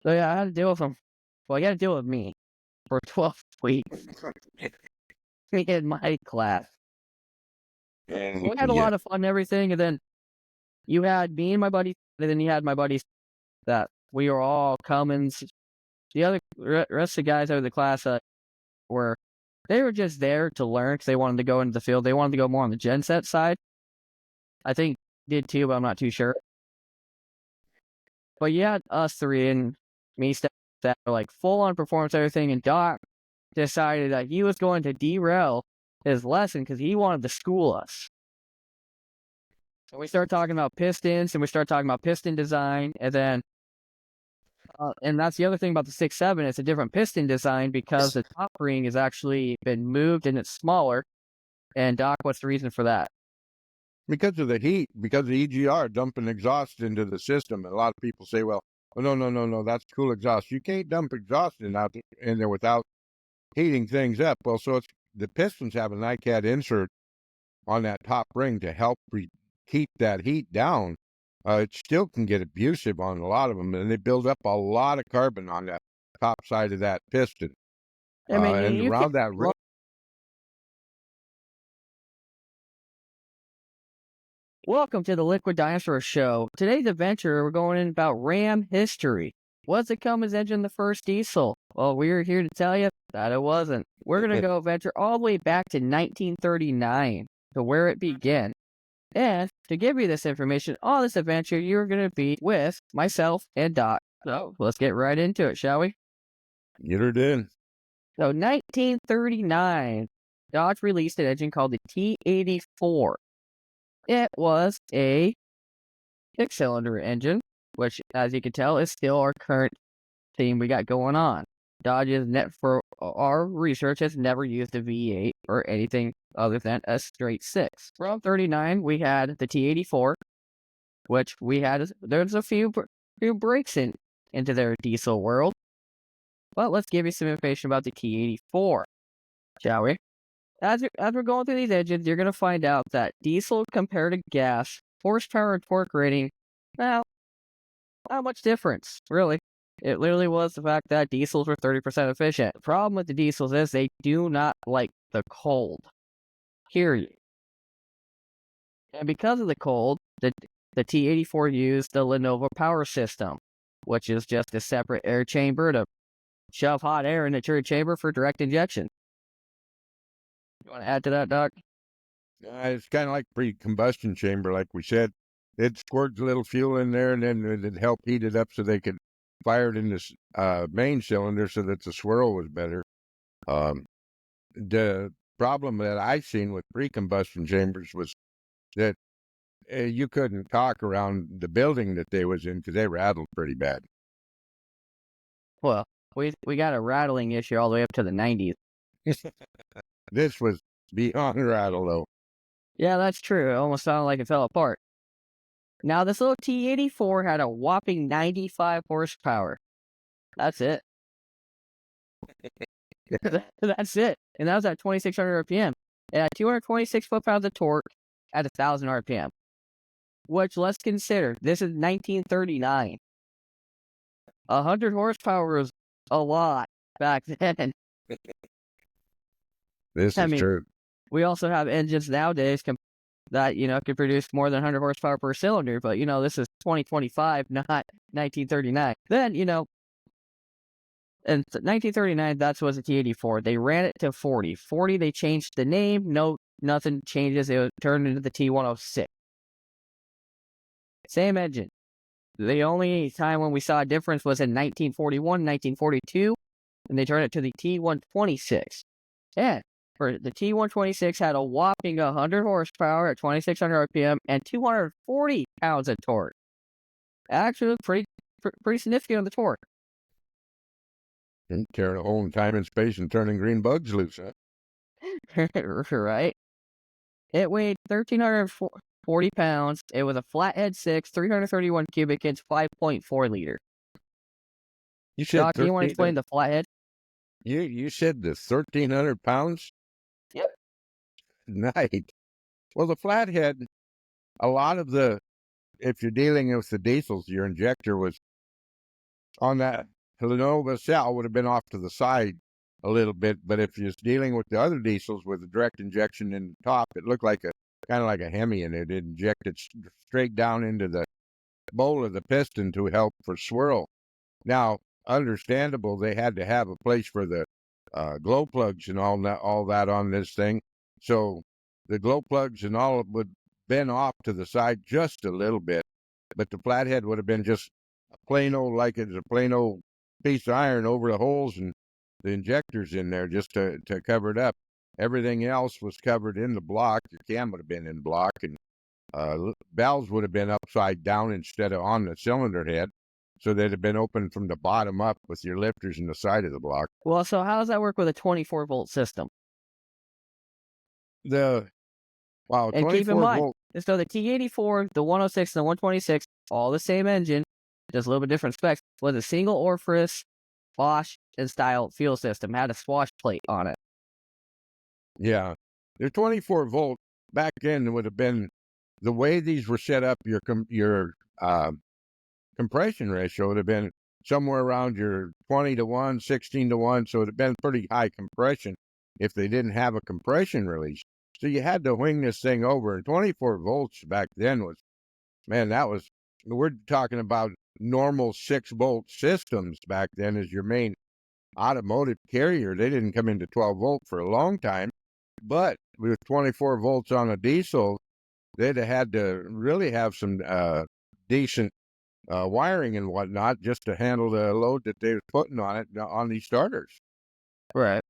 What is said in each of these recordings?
So yeah, I had to deal with him. Well, you had to deal with me for 12 weeks. Me in my class. And We had a yeah, lot of fun and everything, and then you had me and my buddies, and then you had my buddies that we were all Cummins. The other rest of the guys out of the class were they were just there to learn because they wanted to go into the field. They wanted to go more on the gen set side. I think did too, but I'm not too sure. But you had us three and me that were like full on performance everything, and Doc decided that he was going to derail his lesson because he wanted to school us. And we started talking about pistons, and we started talking about piston design, and then and that's the other thing about the 6.7. It's a different piston design because the top ring has actually been moved and it's smaller. And Doc, what's the reason for that? because of the heat, because of EGR dumping exhaust into the system. And a lot of people say, well, oh, no, that's cool exhaust. You can't dump exhaust in there without heating things up. Well, so the pistons have an ICAD insert on that top ring to help keep that heat down. It still can get abusive on a lot of them, and they build up a lot of carbon on that top side of that piston. I mean, And you can't. around that ring. Welcome to the Liquid Dinosaur Show. Today's adventure, we're going in about Ram history. Was the Cummins engine the first diesel? Well, we're here to tell you that it wasn't. We're going to go venture all the way back to 1939 to where it began. And to give you this information on this adventure, you're going to be with myself and Doc. So let's get right into it, shall we? Get her in. So 1939, Dodge released an engine called the T84. It was a six-cylinder engine, which, as you can tell, is still our current theme we got going on. Dodge for our research has never used a V8 or anything other than a straight six. From 39, we had the T84, which we had. There's a few breaks into their diesel world, but let's give you some information about the T84, shall we? As we're going through these engines, you're going to find out that diesel compared to gas, horsepower and torque rating, well, not much difference, really. It literally was the fact that diesels were 30% efficient. The problem with the diesels is they do not like the cold. Period. And because of the cold, the T84 used the Lenovo power system, which is just a separate air chamber to shove hot air in the turret chamber for direct injection. You want to add to that, Doc? It's kind of like pre-combustion chamber, like we said. It squirts a little fuel in there, and then it'd help heat it up so they could fire it in this main cylinder so that the swirl was better. The problem that I seen with pre-combustion chambers was that you couldn't talk around the building that they was in because they rattled pretty bad. Well, we got a rattling issue all the way up to the 90s. This was beyond rattle, though. Yeah, that's true. It almost sounded like it fell apart. Now, this little T84 had a whopping 95 horsepower. That's it. That's it. And that was at 2,600 RPM. It had 226 foot-pounds of torque at 1,000 RPM. Which, let's consider, this is 1939. 100 horsepower was a lot back then. This is true. We also have engines nowadays that, can produce more than 100 horsepower per cylinder, but, this is 2025, not 1939. Then, in 1939, that was a T84. They ran it to 40. 40, they changed the name. No, nothing changes. It turned into the T106. Same engine. The only time when we saw a difference was in 1941, 1942, and they turned it to the T126. And for the T126 had a whopping 100 horsepower at 2,600 RPM and 240 pounds of torque. Actually, pretty significant on the torque. Tearing a hole in time and space and turning green bugs loose, huh? Right? It weighed 1,340 pounds. It was a flathead 6, 331 cubic inch, 5.4 liter. You said Doc, you want to explain the flathead? You said the 1,300 pounds? Yep. Nice. Well, the flathead, a lot of if you're dealing with the diesels, your injector was on that Lenovo cell would have been off to the side a little bit, but if you're dealing with the other diesels with a direct injection in the top, it looked like a kind of like a Hemi, and it injected straight down into the bowl of the piston to help for swirl. Now, understandable, they had to have a place for the glow plugs and all that on this thing. So the glow plugs and all would been off to the side just a little bit, but the flathead would have been just a plain old, like it's a plain old piece of iron over the holes and the injectors in there just to cover it up. Everything else was covered in the block. Your cam would have been in block, and valves would have been upside down instead of on the cylinder head. So they'd have been open from the bottom up with your lifters in the side of the block. Well, so how does that work with a 24-volt system? The Wow, And keep in 24 mind, volt. so the T84, the 106, and the 126, all the same engine, just a little bit different specs, was a single orifice Bosch and style fuel system, had a swash plate on it. Yeah, the 24 volt back then would have been the way these were set up. Your compression ratio would have been somewhere around your 20 to 1, 16 to 1. So it would have been pretty high compression if they didn't have a compression release. So you had to wing this thing over. And 24 volts back then was, man, we're talking about normal 6-volt systems back then as your main automotive carrier. They didn't come into 12 volt for a long time. But with 24 volts on a diesel, they'd have had to really have some decent wiring and whatnot just to handle the load that they were putting on it on these starters. Right.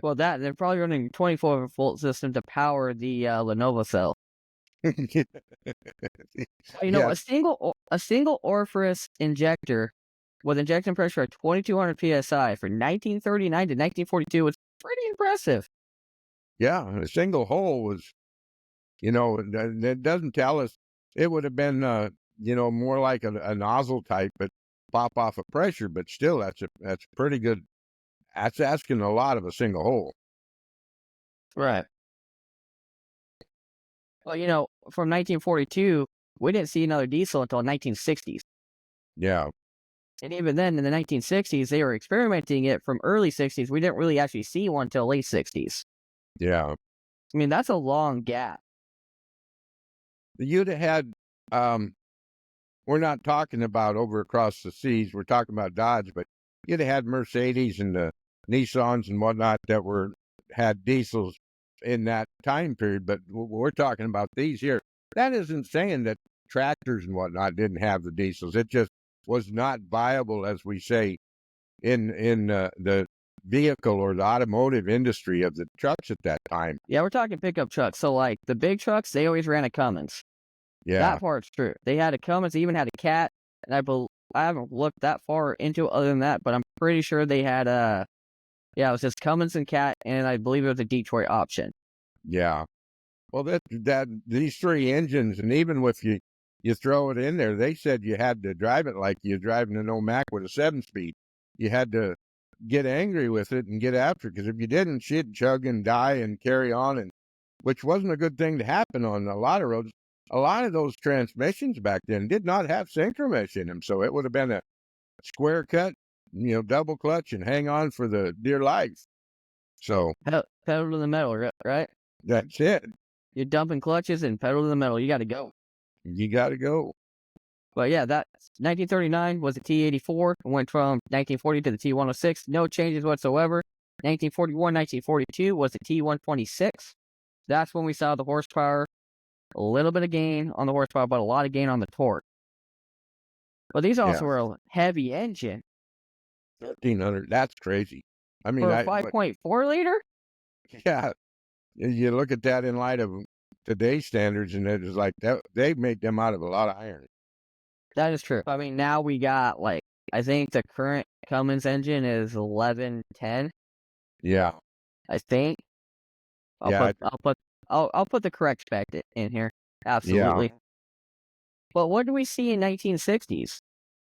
Well, they're probably running 24-volt system to power the Lenovo cell. You know, Yeah, a single orifice injector with injection pressure at 2,200 psi for 1939 to 1942 was pretty impressive. yeah, a single hole was, that doesn't tell us. It would have been, more like a nozzle type, but pop off of pressure. But still, that's pretty good. That's asking a lot of a single hole. Right. Well, you know, from 1942, we didn't see another diesel until 1960s. Yeah, And even then, in the 1960s, they were experimenting it from early 60s. We didn't really actually see one until late 60s. yeah. I mean, that's a long gap. You'd have had. We're not talking about over across the seas. We're talking about Dodge, but you'd have had Mercedes and the Nissans and whatnot that had diesels in that time period. But we're talking about these here. That isn't saying that tractors and whatnot didn't have the diesels. It just was not viable, as we say, in the vehicle or the automotive industry of the trucks at that time. Yeah, we're talking pickup trucks. So, like, the big trucks, they always ran a Cummins. Yeah, That part's true. They had a Cummins, they even had a Cat, and I haven't looked that far into it other than that, but I'm pretty sure they had yeah, it was just Cummins and Cat, and I believe it was a Detroit option. yeah. Well, these three engines, and even if you throw it in there, they said you had to drive it like you're driving an old Mac with a 7-speed. You had to get angry with it and get after it, because if you didn't, she'd chug and die and carry on, and which wasn't a good thing to happen on a lot of roads. A lot of those transmissions back then did not have synchromesh in them, so it would have been a square cut, double clutch and hang on for the dear life. So Pedal to the metal, right? that's it. You're dumping clutches and pedal to the metal. You got to go. You got to go. But yeah, that 1939 was the T84. It went from 1940 to the T106. No changes whatsoever. 1941, 1942 was the T126. That's when we saw the horsepower. A little bit of gain on the horsepower, but a lot of gain on the torque. But these also were a heavy engine. 1,300. That's crazy. I mean, For a 5.4 liter? yeah, you look at that in light of today's standards, and it was like that. They made them out of a lot of iron. That is true. I mean, now we got, like, I think the current Cummins engine is 1110. Yeah. I think. I'll put the correct spec in here. Absolutely. Yeah. But what do we see in 1960s?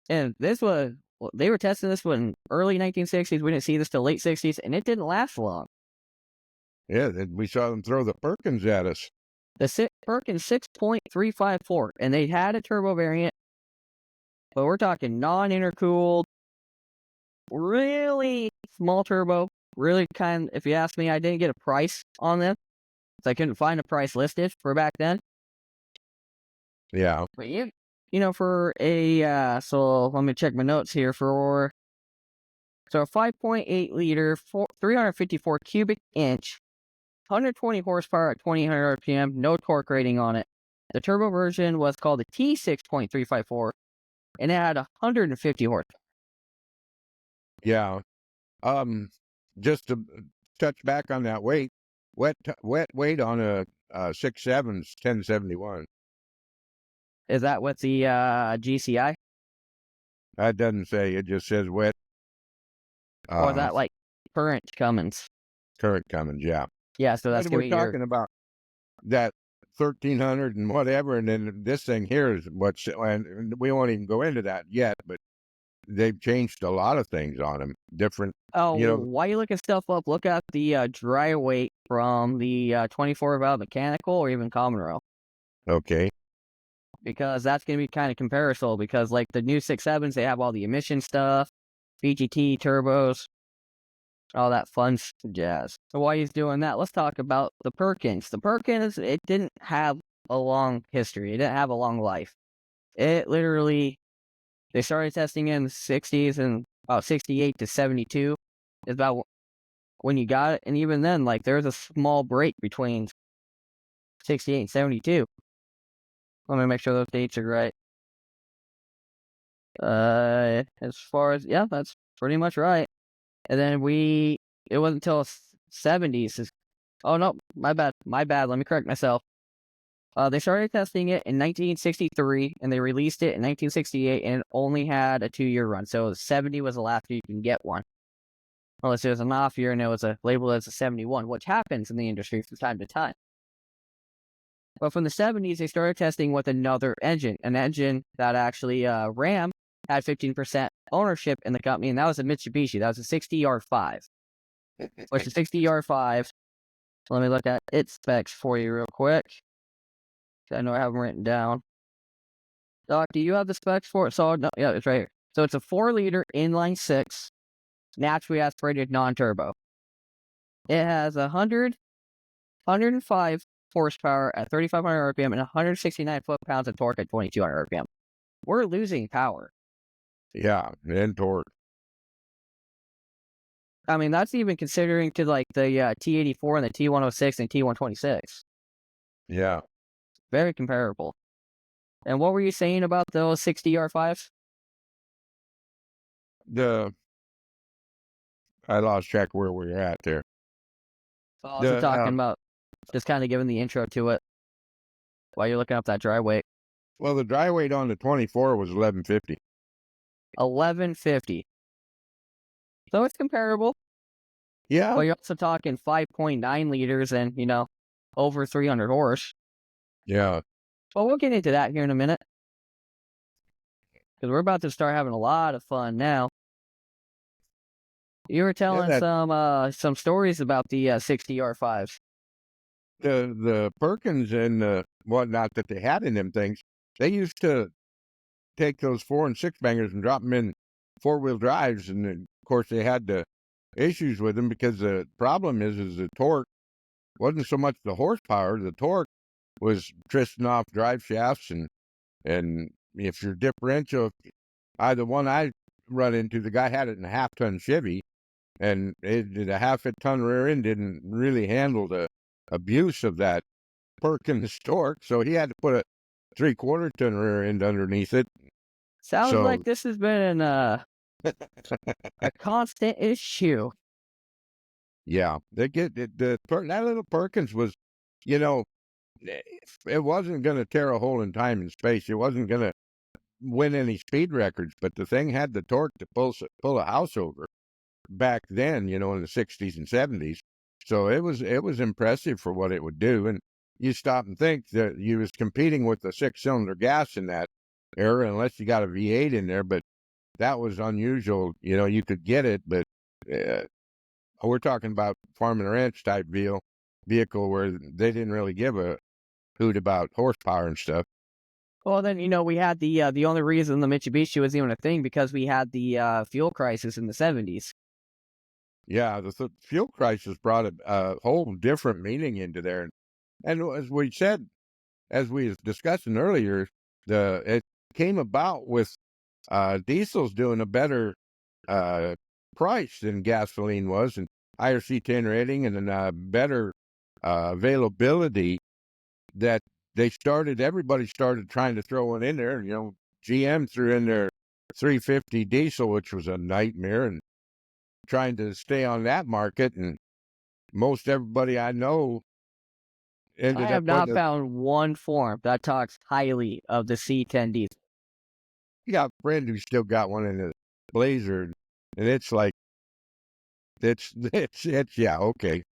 And this was, they were testing this one early 1960s. We didn't see this till late 60s, and it didn't last long. Yeah, we saw them throw the Perkins at us. The Perkins 6.354, and they had a turbo variant, but we're talking non-intercooled, really small turbo. Really kind. If you ask me, I didn't get a price on them, so I couldn't find a price listed for back then. Yeah. But for so let me check my notes here so a 5.8 liter, 354 cubic inch, 120 horsepower at 2000 RPM, no torque rating on it. The turbo version was called the T6.354, and it had 150 horsepower. Yeah. Just to touch back on that weight, wet weight on a 6.7's 1071. Is that with the GCI, That doesn't say. It just says wet. or is Uh, that like current Cummins? Current Cummins. Yeah. Yeah, so that's But gonna we're be your. talking about that 1300 and whatever, and then this thing here is what's, and we won't even go into that yet. But they've changed a lot of things on them. Different, Oh, you know. while you looking stuff up, look at the dry weight from the 24 valve mechanical or even common rail, Okay. because that's gonna be kind of comparable. Because like the new 6.7s, they have all the emission stuff, VGT turbos, all that fun jazz. So while he's doing that, let's talk about the Perkins. The Perkins, it didn't have a long history. It didn't have a long life. It literally, they started testing in the 60s, and about 68 to 72 is about when you got it. And even then, like, there's a small break between 68 and 72. Let me make sure those dates are right. As far as, yeah, that's pretty much right. And then it wasn't until 70s. Oh no, my bad. Let me correct myself. They started testing it in 1963, and they released it in 1968, and it only had a 2-year run. So 70 was the last year you can get one, unless it was an off year and it was labeled as a 71, which happens in the industry from time to time. But from the 70s, they started testing with another engine, an engine that actually Ram had 15% ownership in the company, and that was a Mitsubishi. That was a 60R5, which is 60R5. Let me look at its specs for you real quick. I know I have them written down. Doc, do you have the specs for it? So, no, yeah, it's right here. So it's a 4-liter inline 6, naturally aspirated non-turbo. It has 105 horsepower at 3,500 RPM and 169 foot-pounds of torque at 2,200 RPM. We're losing power. Yeah. And torque. I mean, that's even considering to like the T84 and the T106 and T126. Yeah. Very comparable. And what were you saying about those 60R5s? I lost track where we were at there. Also talking about just kind of giving the intro to it while you're looking up that dry weight. Well, the dry weight on the 24 was 1150. 1150. So it's comparable. Yeah. But you're also talking 5.9 liters and, over 300 horse. Yeah. Well, we'll get into that here in a minute, because we're about to start having a lot of fun now. You were telling some stories about the 60R5s. The Perkins and whatnot that they had in them things, they used to take those 4 and 6 bangers and drop them in 4-wheel drives, and of course they had the issues with them because the problem is the torque wasn't so much the horsepower. The torque was twisting off drive shafts, and if your differential, the one I run into, the guy had it in a half-ton Chevy, and the half-a-ton rear end didn't really handle the abuse of that Perkins torque, so he had to put a 3/4-ton rear end underneath it. Sounds So like this has been a constant issue. yeah, they get that little Perkins was, you know, it wasn't going to tear a hole in time and space. It wasn't going to win any speed records, but the thing had the torque to pull a house over back then, in the 60s and 70s. So it was impressive for what it would do. And you stop and think that you was competing with the 6-cylinder gas in that era, unless you got a V8 in there. But that was unusual. You could get it, but we're talking about farm and ranch type vehicle where they didn't really give a hoot about horsepower and stuff. Well, then, we had the only reason the Mitsubishi was even a thing because we had the fuel crisis in the 70s. Yeah, the fuel crisis brought a whole different meaning into there, and as we said, as we was discussing earlier, it came about with diesel's doing a better uh, price than gasoline was, and higher C10 rating, and then better availability. That everybody started trying to throw it in there. GM threw in their 350 diesel, which was a nightmare, and trying to stay on that market. And most everybody I know I ended up have not putting a found one forum that talks highly of the C10 diesel. got a friend who still got one in a Blazer, and it's like it's yeah, okay.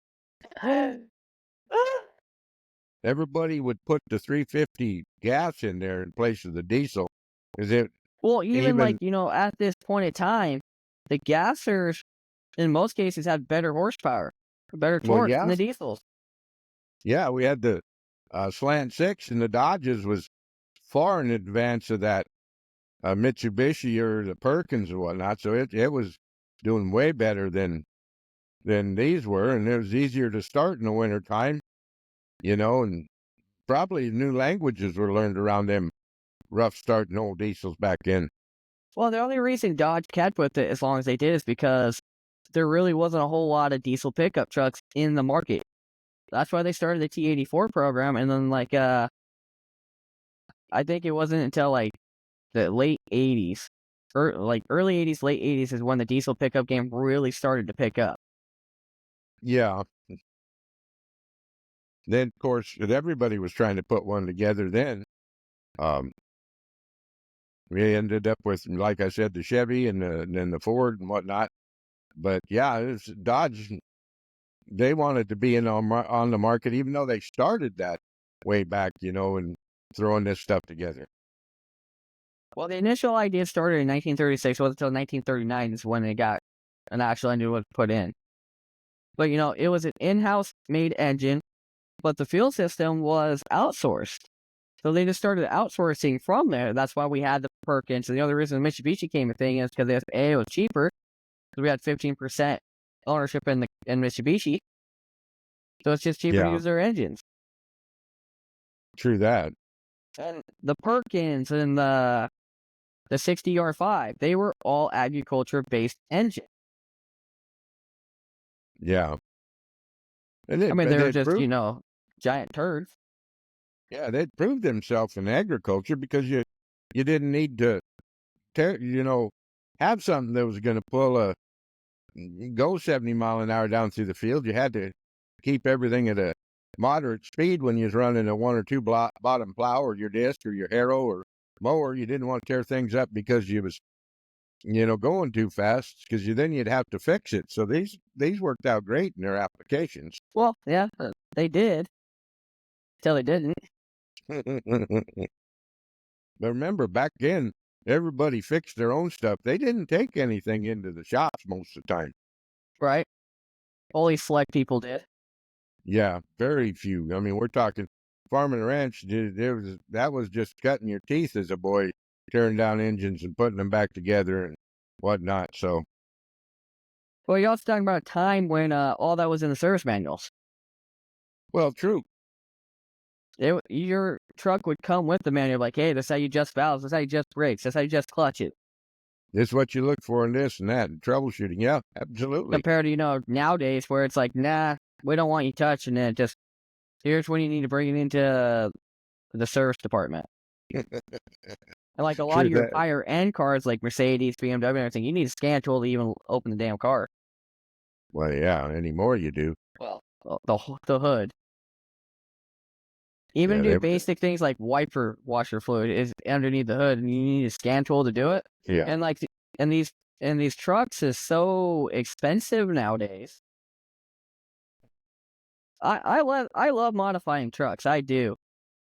Everybody would put the 350 gas in there in place of the diesel. Is it Well, even like, even at this point in time, the gassers in most cases have better horsepower, better well, torque than yeah, the diesels. yeah, we had the slant six, and the Dodges was far in advance of that Mitsubishi or the Perkins and whatnot. So it was doing way better than these were, and it was easier to start in the wintertime, and probably new languages were learned around them rough starting old diesels back in. Well, the only reason Dodge kept with it as long as they did is because there really wasn't a whole lot of diesel pickup trucks in the market. That's why they started the T84 program, and then I think it wasn't until like the late 80s, or like early 80s, late 80s is when the diesel pickup game really started to pick up. Yeah. Then, of course, everybody was trying to put one together then. Um, we ended up with, like I said, the Chevy and then the Ford and whatnot. But yeah, it's Dodge. They wanted to be on the market, even though they started that way back, and throwing this stuff together. Well, the initial idea started in 1936, wasn't until 1939 is when it got an actual engine was put in. But it was an in-house made engine, but the fuel system was outsourced. So they just started outsourcing from there. That's why we had the Perkins. And the other reason Mitsubishi came a thing is because it was cheaper. Because we had 15% ownership in Mitsubishi. So it's just cheaper to Yeah, use their engines. true that. And the Perkins and the 60R5, they were all agriculture-based engines. Yeah, and I they mean, and they were they'd just, proved giant turds. yeah they'd proved themselves in agriculture because you didn't need to tear, have something that was going to go 70 mile an hour down through the field. You had to keep everything at a moderate speed when you was running a one or two bottom plow or your disc or your harrow or mower. You didn't want to tear things up because you was going too fast because then you'd have to fix it. So these worked out great in their applications. Well, yeah, they did. Till they didn't, But remember, back then, everybody fixed their own stuff. They didn't take anything into the shops most of the time. right? Only select people did. Yeah, very few. I mean, we're talking farming and ranch. That was just cutting your teeth as a boy, tearing down engines and putting them back together and whatnot. So, Well, you're also talking about a time when all that was in the service manuals. well, true. Your truck would come with the manual, like, hey, that's how you adjust valves, that's how you adjust brakes, that's how you adjust clutches. This is what you look for in this and that and troubleshooting. Yeah, absolutely. Compared to, nowadays where it's like, nah, we don't want you touching it. Just here's when you need to bring it into the service department. And like a lot True of your that. higher end cars, like Mercedes, BMW, and everything, you need a scan tool to even open the damn car. Well, yeah, anymore you do. Well, the hood. Even Yeah, do basic things like wiper washer fluid is underneath the hood, and you need a scan tool to do it. yeah. And like, and these trucks is so expensive nowadays. I love modifying trucks. I do.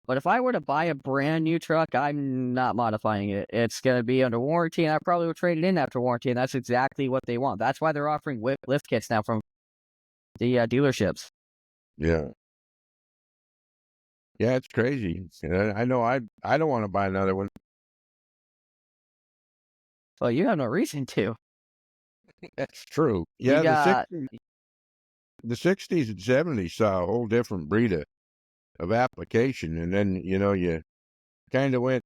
But if I were to buy a brand new truck, I'm not modifying it. It's going to be under warranty, and I probably will trade it in after warranty, and that's exactly what they want. That's why they're offering lift kits now from the dealerships. Yeah. Yeah, it's crazy. I know I don't wanna buy another one. Well, you have no reason to. That's true. You Yeah, got the '60s and '70s saw a whole different breed of application, and then, you kinda went,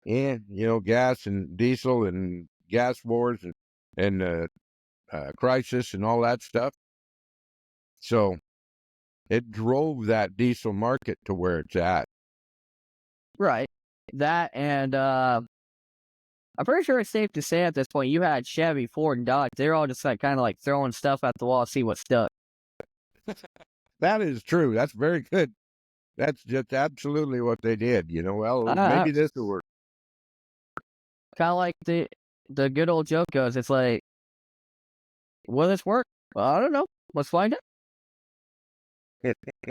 gas and diesel and gas wars and crisis and all that stuff. So, it drove that diesel market to where it's at. right. That and I'm pretty sure it's safe to say at this point you had Chevy, Ford, and Dodge. They're all just like kind of like throwing stuff at the wall, see what stuck. That is true. That's very good. That's just absolutely what they did, "Well, maybe this will work." Kind of like the good old joke goes. It's like, will this work? Well, I don't know. Let's find out.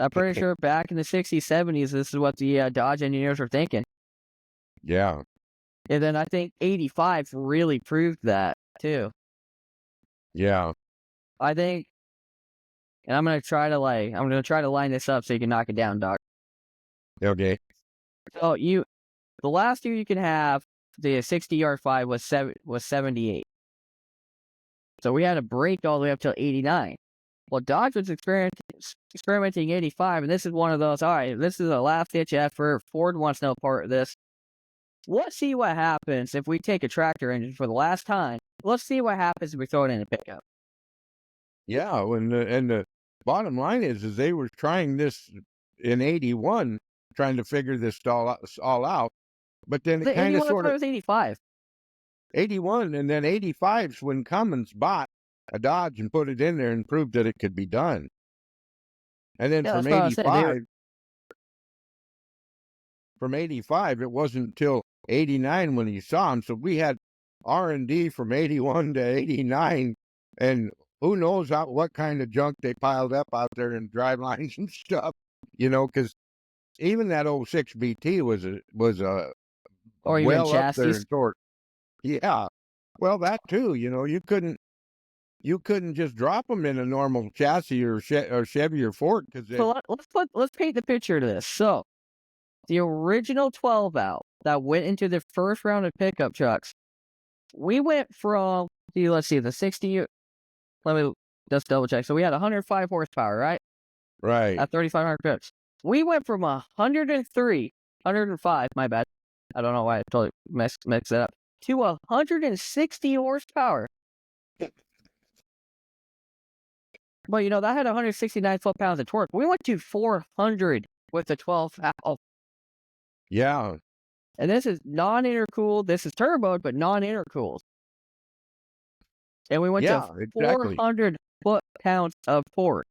I'm pretty sure back in the '60s, '70s, this is what the Dodge engineers were thinking. Yeah, And then I think '85 really proved that too. yeah, I think, and I'm gonna try to line this up so you can knock it down, Doc. okay. So the last year you can have the 60 R5 was 78. So we had a break all the way up till 89. Well, Dodge was experimenting 85, and this is one of those. All right, this is a last ditch effort. Ford wants no part of this. Let's see what happens if we take a tractor engine for the last time. Let's see what happens if we throw it in a pickup. Yeah, and the bottom line is they were trying this in '81, trying to figure this all out, but then it The kinda 81 sorta was 85. '81, and then '85's when Cummins bought a Dodge and put it in there and proved that it could be done. And then Yeah, that's what I was saying. They were from '85, it wasn't until '89 when he saw him, so we had R&D from '81 to '89, and who knows what kind of junk they piled up out there in drive lines and stuff, because even that '06 BT was a or even well up there chassis. in torque. Yeah. Well, that too, you couldn't just drop them in a normal chassis or Chevy or Ford because So let's paint the picture to this. So the original 12 valve that went into the first round of pickup trucks, we went from let's see the 60. Let me just double check. So we had 105 horsepower, right? right. At 3,500 pips. We went from 103, 105. My bad. I don't know why I totally mixed that up. To 160 horsepower. But that had 169 foot-pounds of torque. We went to 400 with the 12 valve. Yeah. And this is non-intercooled. This is turboed, but non-intercooled. And we went to Yeah, exactly. 400 foot-pounds of torque.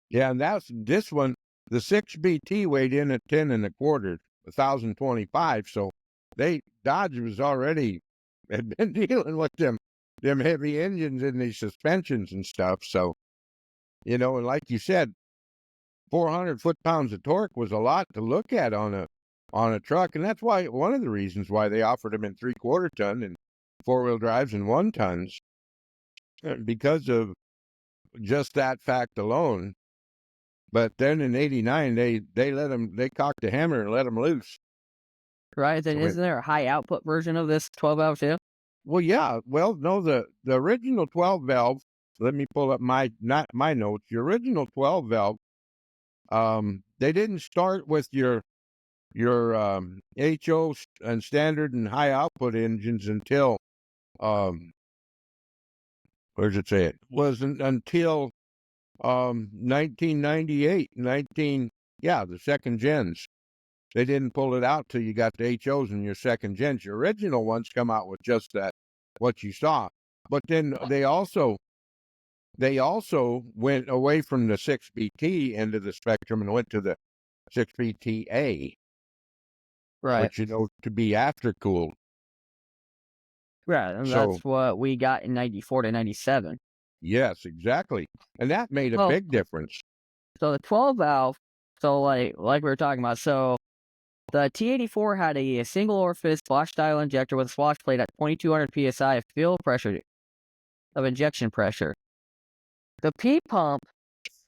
Yeah, and this one, the 6BT weighed in at 10 and a quarter, 1,025. So Dodge was already had been dealing with them heavy engines and these suspensions and stuff. So, and like you said, 400 foot-pounds of torque was a lot to look at on a truck, and that's why one of the reasons why they offered them in 3/4 ton and four-wheel drives and 1 tons, because of just that fact alone. But then in '89, they cocked the hammer and let them loose. Right? Then So isn't there a high output version of this 12 valve too? well, yeah, well, no, the original 12 valve. Let me pull up not my notes. The original 12 valve. They didn't start with your HO and standard and high output engines until um, where does it say it? Wasn't until 1998, the second gens. They didn't pull it out till you got the HOs in your second gens. Your original ones come out with just that, what you saw. But then they also went away from the 6BT end of the spectrum and went to the 6BTA, Right. which to be after-cooled. Right. And So that's what we got in 94 to 97. yes, exactly. And that made a Well, big difference. so the 12 valve, so like we were talking about, so the T84 had a single orifice swash style injector with a swash plate at 2200 psi of injection pressure. The P pump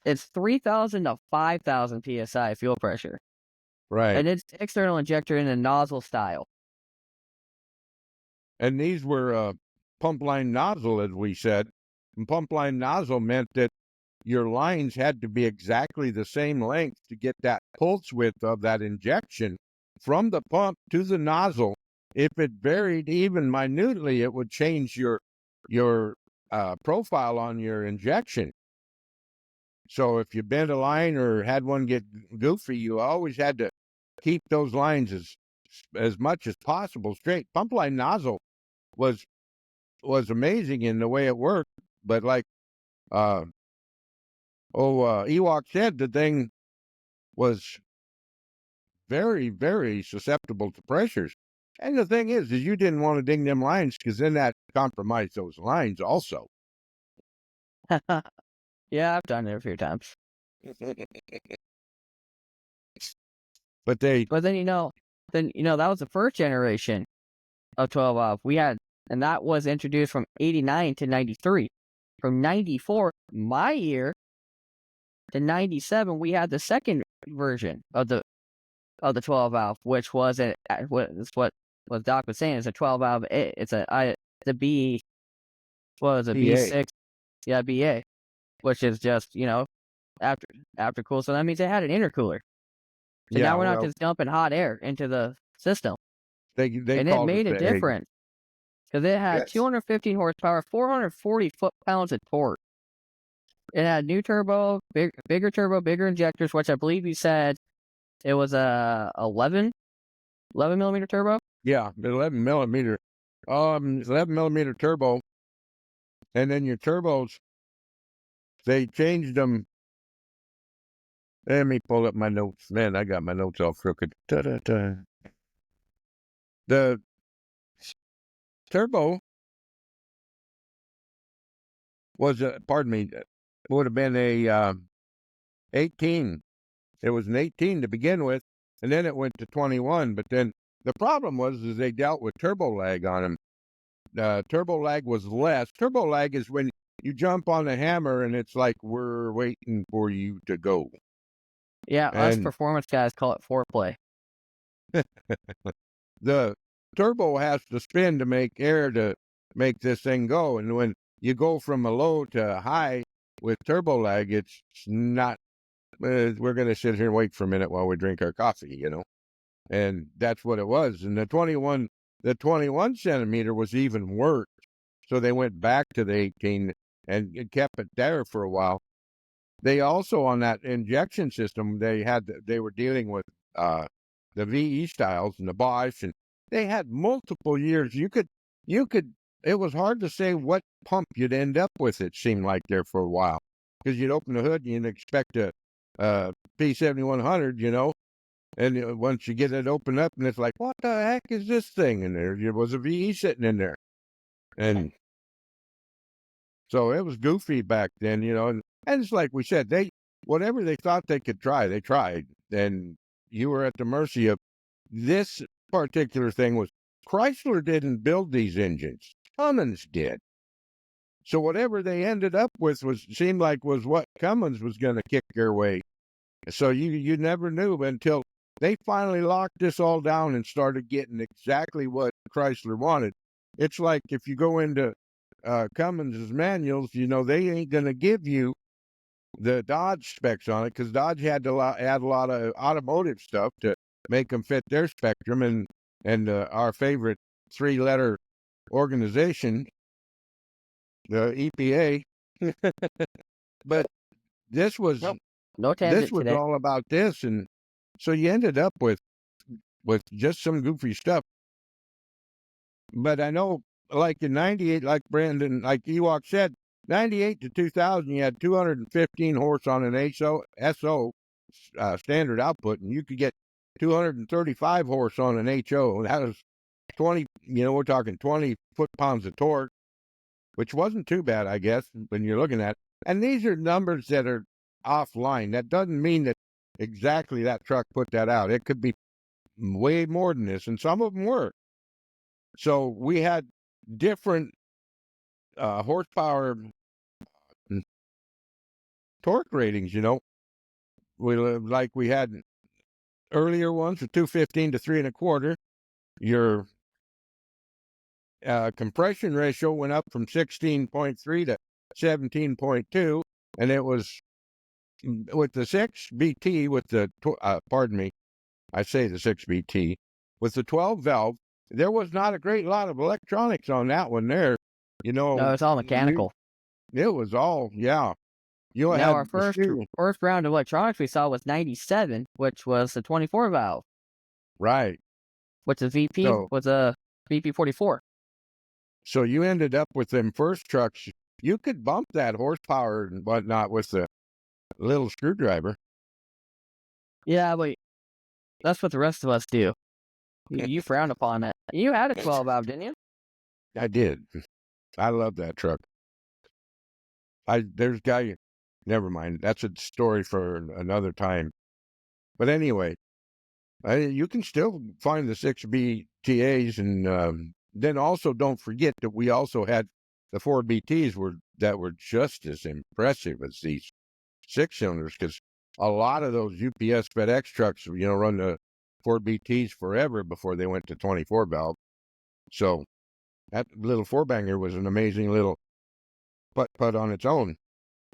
It's 3,000 to 5,000 psi fuel pressure, Right. and it's external injector in a nozzle style. And these were pump line nozzle, as we said. And pump line nozzle meant that your lines had to be exactly the same length to get that pulse width of that injection from the pump to the nozzle. If it varied even minutely, it would change your profile on your injection. So if you bent a line or had one get goofy, you always had to keep those lines as much as possible straight. Pump line nozzle was amazing in the way it worked, but like Ewok said, the thing was very, very susceptible to pressures. And the thing is you didn't want to ding them lines because then that compromised those lines also. Yeah, I've done it a few times. But they, But then that was the first generation of 12 valve. And that was introduced from 89 to 93. From 94, my year, to 97, we had the second version of the 12 valve, which was what Doc was saying. It's a 12 valve. It's a B. What was it? PA. B6. Yeah, BA, which is just after cool. So that means it had an intercooler. So Yeah, now we're not well, just dumping hot air into the system, they and it called it made a the egg. difference because it had Yes. 215 horsepower, 440 foot-pounds of torque. It had new turbo, bigger turbo, bigger injectors, which I believe you said it was a 11 millimeter turbo. Yeah, 11 millimeter. 11 millimeter turbo. And then your turbos, they changed them. Let me pull up my notes. Man, I got my notes all crooked. Da-da-da. The turbo was, would have been a 18. It was an 18 to begin with, and then it went to 21. But then the problem was is they dealt with turbo lag on them. Turbo lag was less. Turbo lag is when you jump on the hammer and it's like we're waiting for you to go. Yeah, us And performance guys call it foreplay. the turbo has to spin to make air to make this thing go. And when you go from a low to high with turbo lag, it's not. We're going to sit here and wait for a minute while we drink our coffee, and that's what it was. And the 21 centimeter was even worse. So they went back to the 18 and it kept it there for a while. They also, on that injection system, they were dealing with the VE styles and the Bosch, and they had multiple years. You could, it was hard to say what pump you'd end up with. It seemed like there for a while because you'd open the hood and you'd expect a P7100, and once you get it open up, and it's like, what the heck is this thing in there? There was a VE sitting in there, and so it was goofy back then, and it's like we said, whatever they thought they could try, they tried, and you were at the mercy of this particular thing. Was Chrysler didn't build these engines, Cummins did. So whatever they ended up with seemed like was what Cummins was going to kick their way. So you never knew until they finally locked this all down and started getting exactly what Chrysler wanted. It's like if you go into Cummins' manuals, they ain't going to give you the Dodge specs on it because Dodge had to add a lot of automotive stuff to make them fit their spectrum and our favorite three-letter organization, the EPA. But this was Nope. No tangent today. all about this, and so you ended up with just some goofy stuff. But I know, like in 98, like Ewok said, 98 to 2000, you had 215 horse on an SO standard output, and you could get 235 horse on an HO. That was 20, we're talking 20 foot-pounds of torque, which wasn't too bad, I guess, when you're looking at. And these are numbers that are offline. That doesn't mean that exactly that truck put that out. It could be way more than this, and some of them were. So we had different horsepower torque ratings. Like we had earlier ones with 215 to 3 1/4. Your compression ratio went up from 16.3 to 17.2, and it was with the 6BT with the pardon me, I say the 6BT with the 12 valve. There was not a great lot of electronics on that one. There, No, it's all you, mechanical. it was all You Now, had our the first round of electronics we saw was 97, which was the 24 valve, right. which the VP So was a VP44. so you ended up with them first trucks. You could bump that horsepower and whatnot with the little screwdriver. Yeah, but that's what the rest of us do. You frown upon it. You had a 12 valve, didn't you? I did. I love that truck. There's guy. Never mind. That's a story for another time. But anyway, you can still find the 6BTAs, and then also don't forget that we also had the 4BTs that were just as impressive as these 6 cylinders, because a lot of those UPS FedEx trucks, run the 4BTs forever before they went to 24 valve. So that little four banger was an amazing little putt on its own.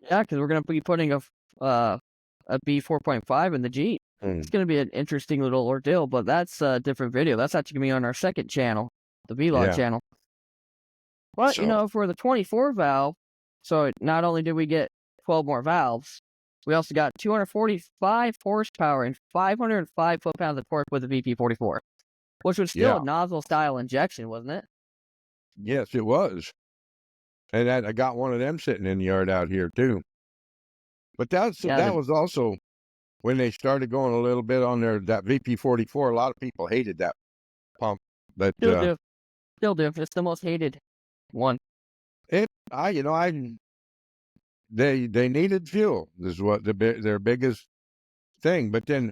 Yeah, because we're going to be putting a B4.5 in the Jeep. It's going to be an interesting little ordeal, but that's a different video. That's actually going to be on our second channel, the Vlog Yeah. channel. But, So for the 24 valve, so not only did we get 12 more valves, we also got 245 horsepower and 505 foot-pounds of torque with the VP44, which was still yeah, a nozzle-style injection, wasn't it? yes, it was. And I got one of them sitting in the yard out here too. But Yeah, that was also when they started going a little bit on that VP44. A lot of people hated that pump, but still do. Still do. It's the most hated one. they needed fuel. This is what their biggest thing. But then,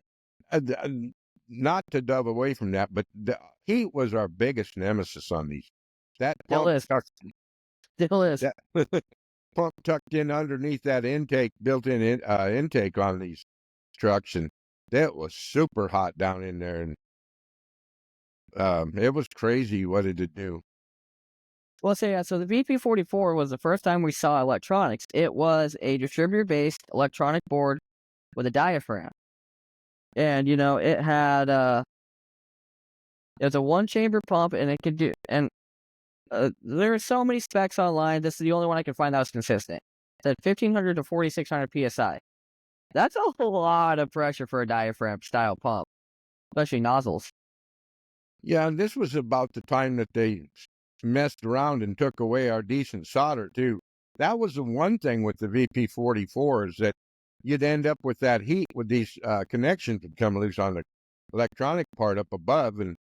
not to dove away from that, but the heat was our biggest nemesis on these. That Still pump is. Still is. that pump tucked in underneath that built-in intake on these trucks, and that was super hot down in there, and it was crazy what it did do. Well, so the VP44 was the first time we saw electronics. It was a distributor-based electronic board with a diaphragm. And, it had, it was a one-chamber pump, and it could do, and there are so many specs online. This is the only one I can find that was consistent. It said 1,500 to 4,600 PSI. That's a lot of pressure for a diaphragm-style pump, especially nozzles. Yeah, and this was about the time that they messed around and took away our decent solder too. That was the one thing with the VP44 is that you'd end up with that heat with these connections would come loose on the electronic part up above, and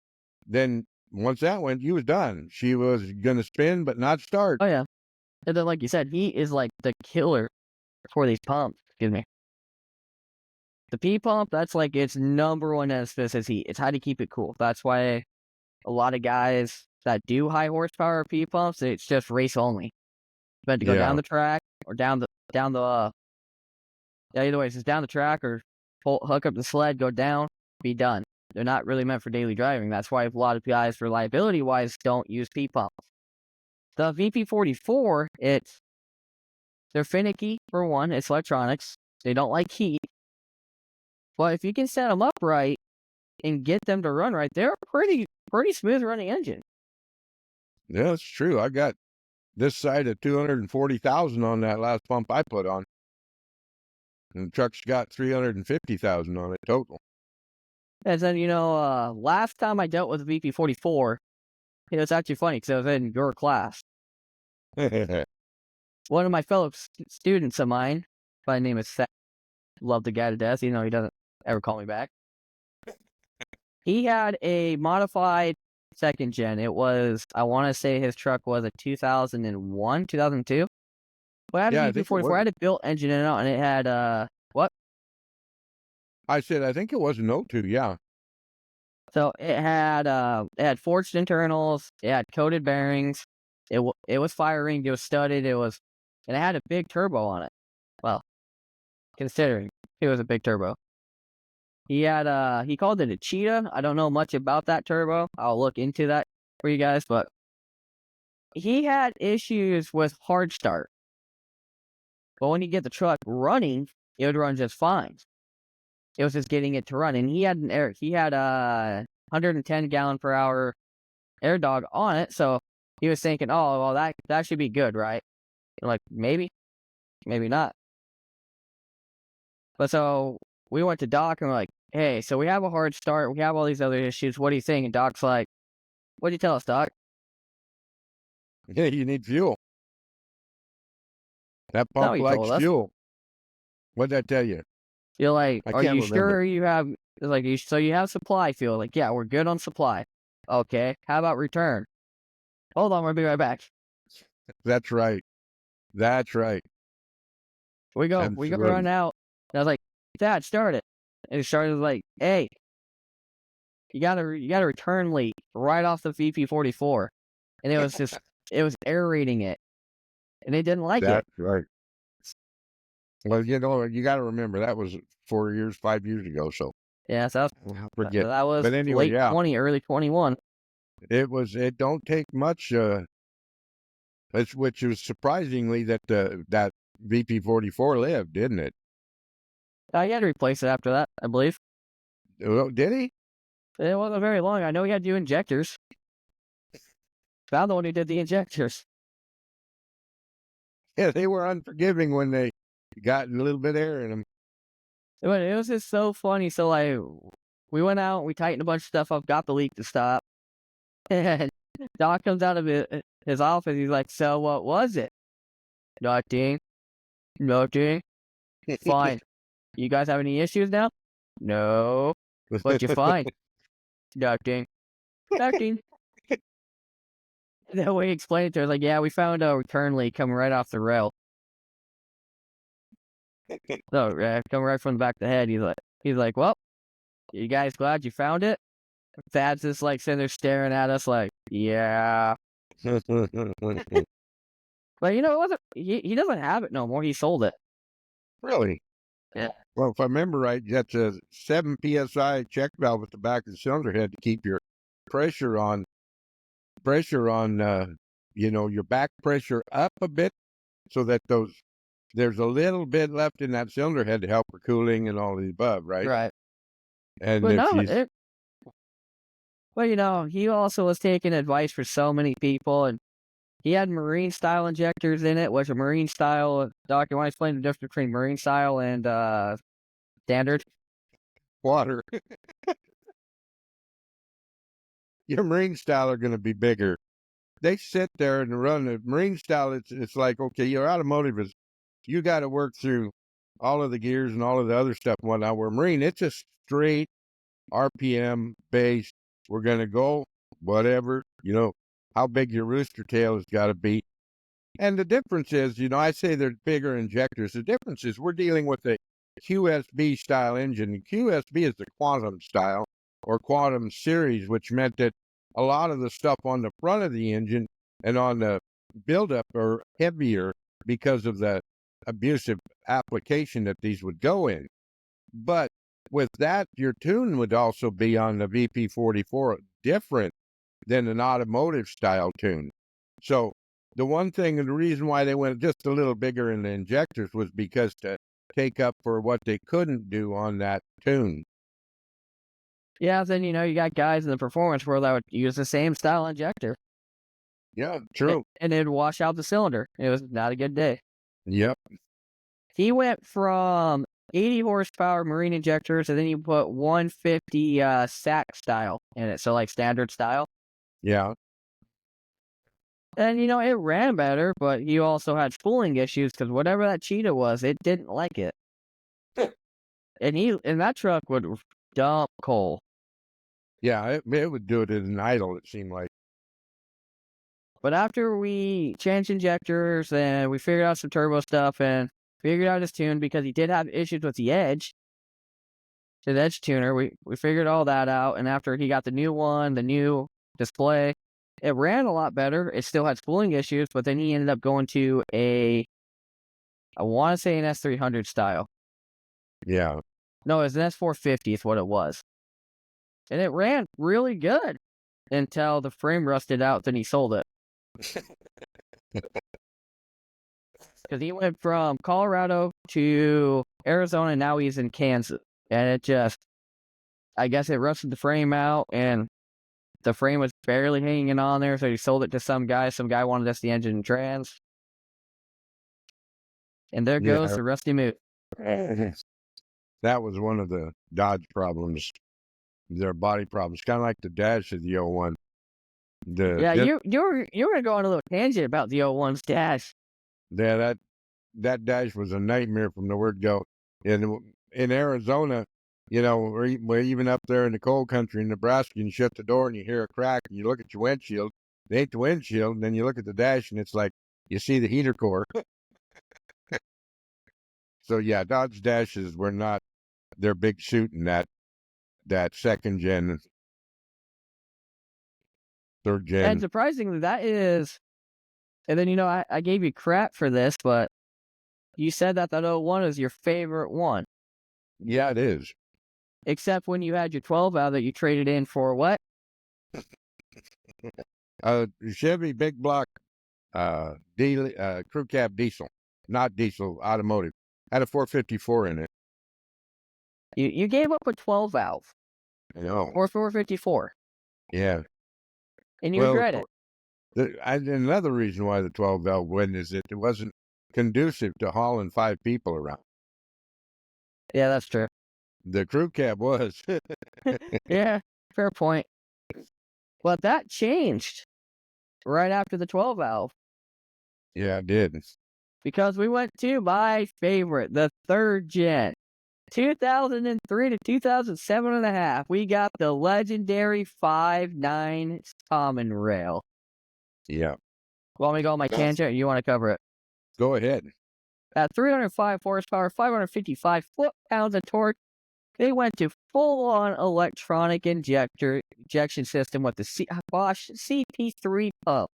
then once that went, you was done. She was gonna spin but not start. Oh, yeah. And then, like you said, heat is like the killer for these pumps. Excuse me. The P pump, that's like its number one emphasis is heat. It's how to keep it cool. That's why a lot of guys that do high horsepower P pumps, it's just race only. But to go down Yeah, the track or yeah, either way, it's just down the track or hook up the sled, go down, be done. They're not really meant for daily driving. That's why a lot of guys, reliability wise, don't use P pumps. The VP44, they're finicky for one. It's electronics. They don't like heat. But if you can set them up right and get them to run right, they're a pretty smooth running engine. yeah, that's true. I got this side of 240,000 on that last pump I put on, and the truck's got 350,000 on it total. And then, last time I dealt with the VP44, it's actually funny because I was in your class. One of my fellow students of mine, by the name of Seth, love the guy to death, he doesn't ever call me back. He had a modified second gen. It was, I want to say his truck was a 2001, 2002. But I had Yeah, a I think it VP44. I was. had a built engine in it, and it had, what? I said, I think it was an O2, yeah. So it had forged internals, it had coated bearings, it was fire ringed, it was studded, and it had a big turbo on it. Well, considering it was a big turbo. He called it a cheetah. I don't know much about that turbo. I'll look into that for you guys, but he had issues with hard start. But when you get the truck running, it would run just fine. It was just getting it to run, and he had a 110 gallon per hour air dog on it, so he was thinking, oh well, that should be good, right? And like maybe not. But so we went to Doc and we're like, hey, so we have a hard start, we have all these other issues. What do you think? And Doc's like, what'd you tell us, Doc? Yeah, you need fuel. That No, pump he likes told us. fuel. What'd I tell you? You're like, I are can't you remember. sure you have? Like, so you have supply fuel? Like, yeah, we're good on supply. Okay, how about return? Hold on, we'll be right back. That's right. That's right. We go run Absolutely. out. And I was like, Dad, start it. And he started like, hey, you gotta return late right off the VP44. And it was aerating it. And they didn't like it. That's right. Well, you got to remember that was 4 years, 5 years ago. So Yeah, so forget. that was But anyway, late yeah, 20, early 21. it don't take much. Which was surprisingly that VP44 lived, didn't it? He had to replace it after that, I believe. Oh, did he? It wasn't very long. I know he had to do injectors. Found the one who did the injectors. Yeah, they were unforgiving when they got a little bit of air in them. It was just so funny. So like, we went out, we tightened a bunch of stuff up, got the leak to stop. And Doc comes out of his office. He's like, so what was it? Nothing. Nothing. Fine. You guys have any issues now? No. What'd you find? Nothing. Nothing. That way he explained it to us, like, yeah, we found a return leak coming right off the rail. No, coming right from the back of the head. He's like, well, you guys glad you found it? Thad's just like sitting there staring at us like, yeah. But you know, it wasn't, he doesn't have it no more. He sold it. Really? Yeah. Well, if I remember right, that's a 7 psi check valve at the back of the cylinder head to keep your pressure on your back pressure up a bit, so that there's a little bit left in that cylinder head to help for cooling and all the above, right? Right. And But if no, you well, you know, he also was taking advice for so many people, and he had marine style injectors in it, which a marine style, Doc, you want to explain the difference between marine style and standard? water, your marine style are going to be bigger. They sit there and run the marine style. It's like, okay, your automotive is, you got to work through all of the gears and all of the other stuff and whatnot. Where marine, it's a straight RPM base. We're going to go whatever, how big your rooster tail has got to be. And the difference is, I say they're bigger injectors. The difference is we're dealing with a QSB style engine. QSB is the quantum style or quantum series, which meant that a lot of the stuff on the front of the engine and on the buildup are heavier because of the abusive application that these would go in. But with that, your tune would also be on the VP44 different than an automotive style tune. So the one thing and the reason why they went just a little bigger in the injectors was because to take up for what they couldn't do on that tune. Yeah, then you know you got guys in the performance world that would use the same style injector, Yeah, true. and it'd wash out the cylinder. It was not a good day. Yep. He went from 80 horsepower marine injectors, and then he put 150 sack style in it, so like standard style. Yeah. And you know it ran better, but he also had spooling issues because whatever that cheetah was, it didn't like it. And that truck would dump coal. Yeah, it would do it as an idle, it seemed like. But after we changed injectors and we figured out some turbo stuff and figured out his tune because he did have issues with the edge, his edge tuner, we figured all that out. And after he got the new one, the new display, it ran a lot better. It still had spooling issues, but then he ended up going to I want to say an S300 style. Yeah. No, it was an S450 is what it was. And it ran really good until the frame rusted out, then he sold it. Because he went from Colorado to Arizona, and now he's in Kansas. And it just, I guess it rusted the frame out, and the frame was barely hanging on there, so he sold it to some guy. Some guy wanted just the engine and trans. And there goes Yeah. the rusty moot. That was one of the Dodge problems, their body problems, kind of like the dash of the '01. Yeah, you were gonna go on a little tangent about the '01's dash. Yeah, that dash was a nightmare from the word go. In Arizona, or even up there in the cold country in Nebraska, and you shut the door and you hear a crack, and you look at your windshield. It ain't the windshield, and then you look at the dash, and it's like you see the heater core. So yeah, Dodge dashes were not their big suit in that second gen, third And gen. surprisingly, that is. And then I gave you crap for this, but you said that '01 is your favorite one, Yeah, it is. except when you had your 12 out that you traded in for what? Chevy big block, crew cab diesel, not diesel, automotive. Had a 454 in it. You gave up a 12 valve You know. or 454, Yeah. and you Well, regret it. another reason why the 12 valve went is that it wasn't conducive to hauling 5 people around. Yeah, that's true. The crew cab was. Yeah, fair point. But that changed right after the 12 valve Yeah, it did. because we went to my favorite, the third gen. 2003 to 2007.5, we got the legendary 5.9 common rail. Yeah. Want me to go on my tangent, or you want to cover it? Go ahead. At 305 horsepower, 555 foot-pounds of torque, they went to full-on electronic injection system with the Bosch CP3 pump,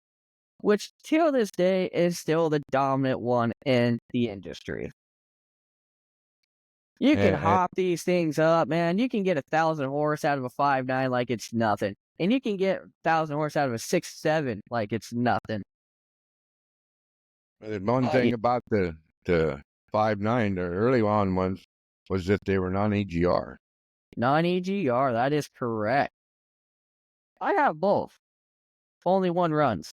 which till this day is still the dominant one in the industry. You can And, hop these things up, man. You can get 1,000 horse out of a 5.9 like it's nothing. And you can get 1,000 horse out of a 6.7 like it's nothing. one thing about the 5.9, the early on ones, was that they were non-EGR. Non-EGR, that is correct. I have both. Only one runs.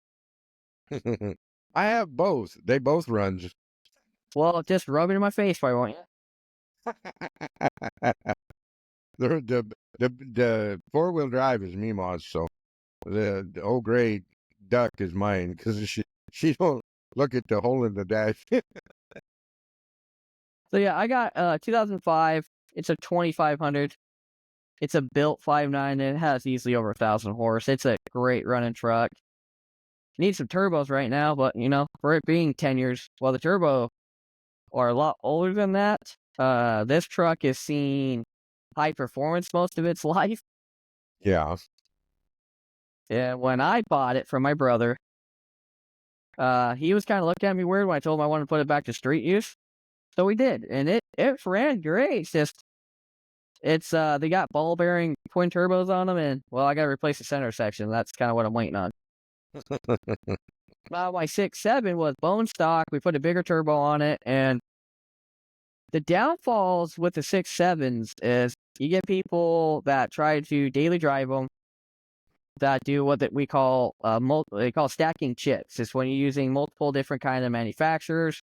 I have both. They both runs. Well, just rub it in my face, why won't you? The 4-wheel drive is Mima's, so the old gray duck is mine because she don't look at the hole in the dash. So yeah, I got 2005. It's a 2500. It's a built 5.9 and it has easily over 1,000 horse. It's a great running truck. Needs some turbos right now, but for it being 10 years, well, the turbo are a lot older than that. This truck has seen high performance most of its life. Yeah. And when I bought it from my brother, he was kind of looking at me weird when I told him I wanted to put it back to street use. So we did, and it ran great. It's they got ball bearing twin turbos on them, and well, I got to replace the center section. That's kind of what I'm waiting on. My 6.7 was bone stock. We put a bigger turbo on it, and the downfalls with the 6.7s is you get people that try to daily drive them that do what we call they call stacking chips. It's when you're using multiple different kind of manufacturers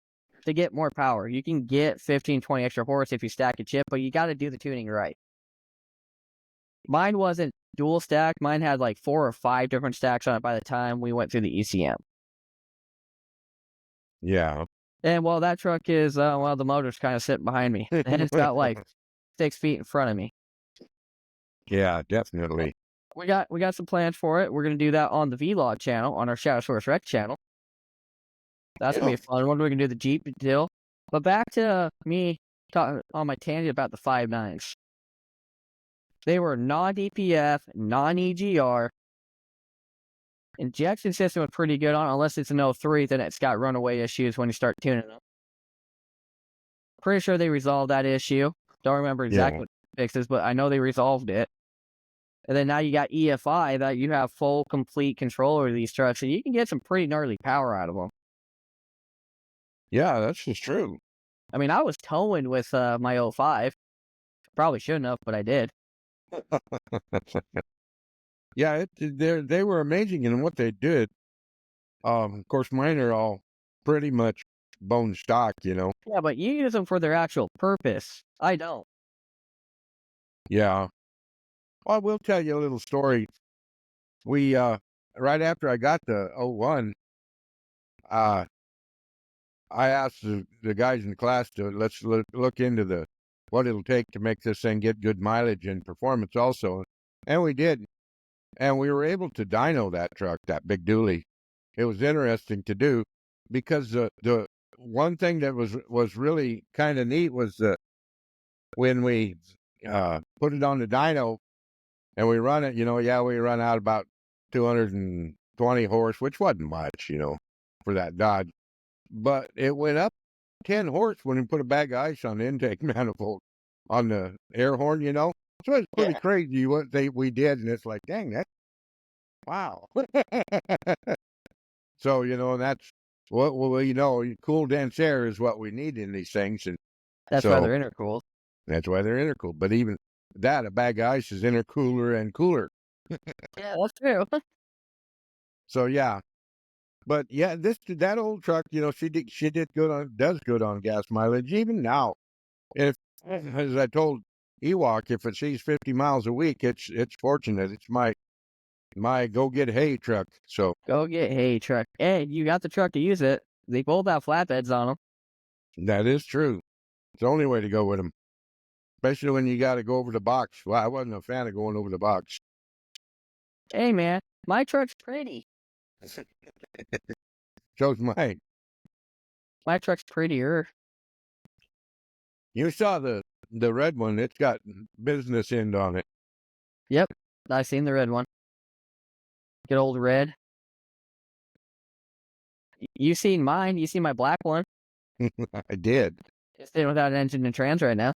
to get more power. You can get 15, 20 extra horse if you stack a chip, but you got to do the tuning right. Mine wasn't dual stack. Mine had like 4 or 5 different stacks on it by the time we went through the ECM. Yeah. And well, that truck is, the motor's kind of sitting behind me. And it's got like 6 feet in front of me. Yeah, definitely. We got some plans for it. We're going to do that on the Vlog channel, on our Shadow Source Rec channel. That's going to be a fun one. We're going to do the Jeep deal. But back to me talking on my tangent about the 5.9s. They were non-DPF, non-EGR. Injection system was pretty good on, unless it's an 03, then it's got runaway issues when you start tuning them. Pretty sure they resolved that issue. Don't remember Yeah. exactly what the fix is, but I know they resolved it. And then now you got EFI that you have full, complete control over these trucks, and you can get some pretty gnarly power out of them. Yeah, that's just true. I mean, I was towing with my '05. Probably shouldn't have, but I did. Yeah, they were amazing in what they did. Of course, mine are all pretty much bone stock, you know. Yeah, but you use them for their actual purpose. I don't. Yeah. Well, I will tell you a little story. We right after I got the '01, uh, I asked the guys in the class to let's look into the what it'll take to make this thing get good mileage and performance also, and we did, and we were able to dyno that truck, that big dually. It was interesting to do because the one thing that was really kind of neat was that when we put it on the dyno and we run it, we run out about 220 horse, which wasn't much, for that Dodge. But it went up 10 horse when we put a bag of ice on the intake manifold on the air horn. So it's pretty Yeah. crazy what we did, and it's like, dang, that's wow. So, that's what cool dense air is what we need in these things, and That's why so they're intercooled. that's why they're intercooled. But even that, a bag of ice is intercooler and cooler. Yeah, that's true. So yeah, but yeah, that old truck, she did does good on gas mileage even now. If as I told Ewok, if it sees 50 miles a week, it's fortunate. It's my go get hay truck. So Go get hay truck. Hey, you got the truck to use it. They both have flatbeds on them. that is true. It's the only way to go with them, especially when you got to go over the box. Well, I wasn't a fan of going over the box. Hey, man, my truck's pretty. So's mine. My truck's prettier. You saw the red one. It's got business end on it. Yep, I seen the red one. Good old red. You seen mine. You seen my black one. I did. It's sitting without an engine and trans right now.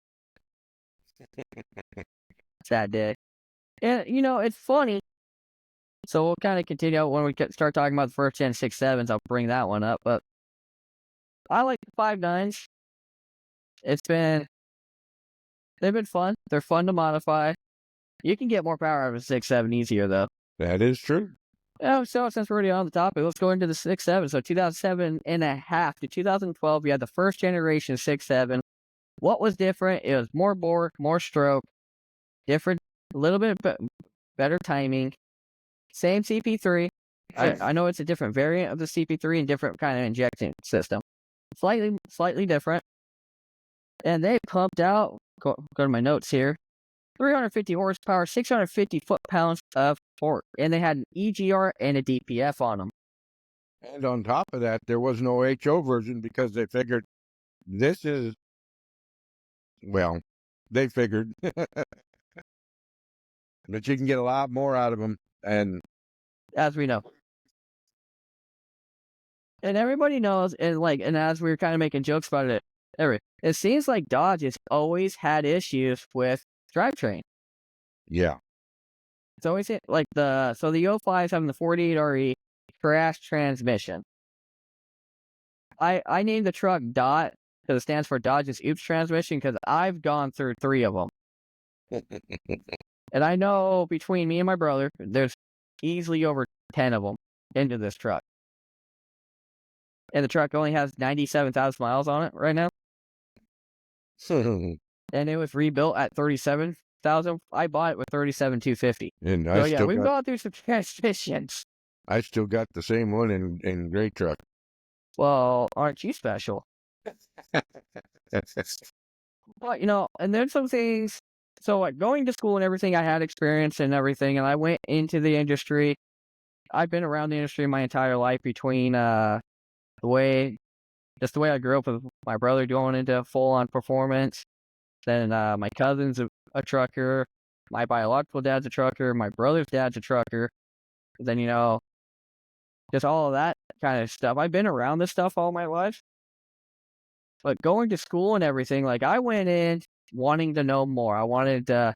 Sad day. And, it's funny. So we'll kind of continue when we start talking about the first gen 6.7s. I'll bring that one up. But I like the 5.9s. They've been fun. They're fun to modify. You can get more power out of a 6.7 easier, though. That is true. Yeah, so since we're already on the topic, let's go into the 6.7. So 2007 and a half to 2012, you had the first generation 6.7. What was different? It was more bore, more stroke, different, a little bit better timing, same CP3. I know it's a different variant of the CP3 and different kind of injection system. Slightly different. And they pumped out, go to my notes here, 350 horsepower, 650 foot-pounds of torque. And they had an EGR and a DPF on them. And on top of that, there was no HO version because they figured this is, well, they figured that you can get a lot more out of them. And As we know. And everybody knows, and as we were kind of making jokes about it, it seems like Dodge has always had issues with drivetrain. yeah, It's always the 05's having the 48RE crash transmission. I named the truck Dot because it stands for Dodge's Oops transmission because I've gone through 3 of them. And I know between me and my brother, there's easily over 10 of them into this truck. And the truck only has 97,000 miles on it right now. And it was rebuilt at 37,000. I bought it with 37,250. and So yeah, we've gone through some transmissions. I still got the same one in gray truck. Well, aren't you special? But and there's some things. So like going to school and everything, I had experience and everything, and I went into the industry. I've been around the industry my entire life between the way I grew up with my brother going into full-on performance. Then my cousin's a trucker. My biological dad's a trucker. My brother's dad's a trucker. Then, just all of that kind of stuff. I've been around this stuff all my life. But going to school and everything, like I went in wanting to know more. I wanted to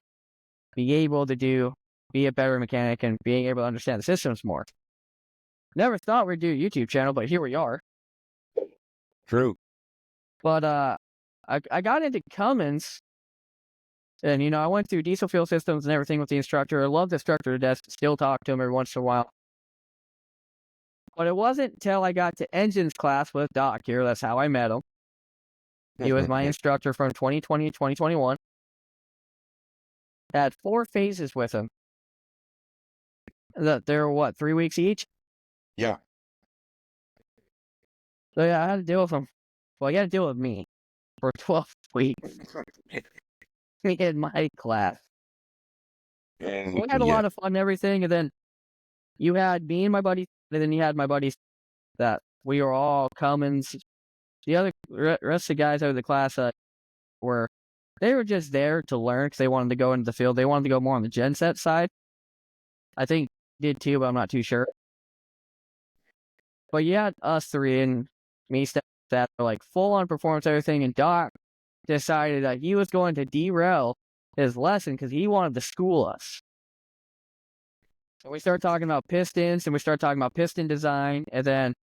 be able to be a better mechanic and being able to understand the systems more. Never thought we'd do a YouTube channel, but here we are. True. But I got into Cummins, and I went through diesel fuel systems and everything with the instructor. I love the instructor to death. Still talk to him every once in a while. But it wasn't until I got to engines class with Doc here. That's how I met him. He was my instructor from 2020 to 2021. Had 4 phases with him. There were, what, 3 weeks each? Yeah. So yeah, I had to deal with him. Well, he had to deal with me for 12 weeks in my class. And We had a lot of fun and everything, and then you had me and my buddies, and then you had my buddies that we were all Cummins. The other rest of the guys out of the class they were just there to learn because they wanted to go into the field. They wanted to go more on the genset side. I think did too, but I'm not too sure. But you had us 3 and me that were like full on performance everything, and Doc decided that he was going to derail his lesson because he wanted to school us. So we started talking about pistons, and we started talking about piston design, and then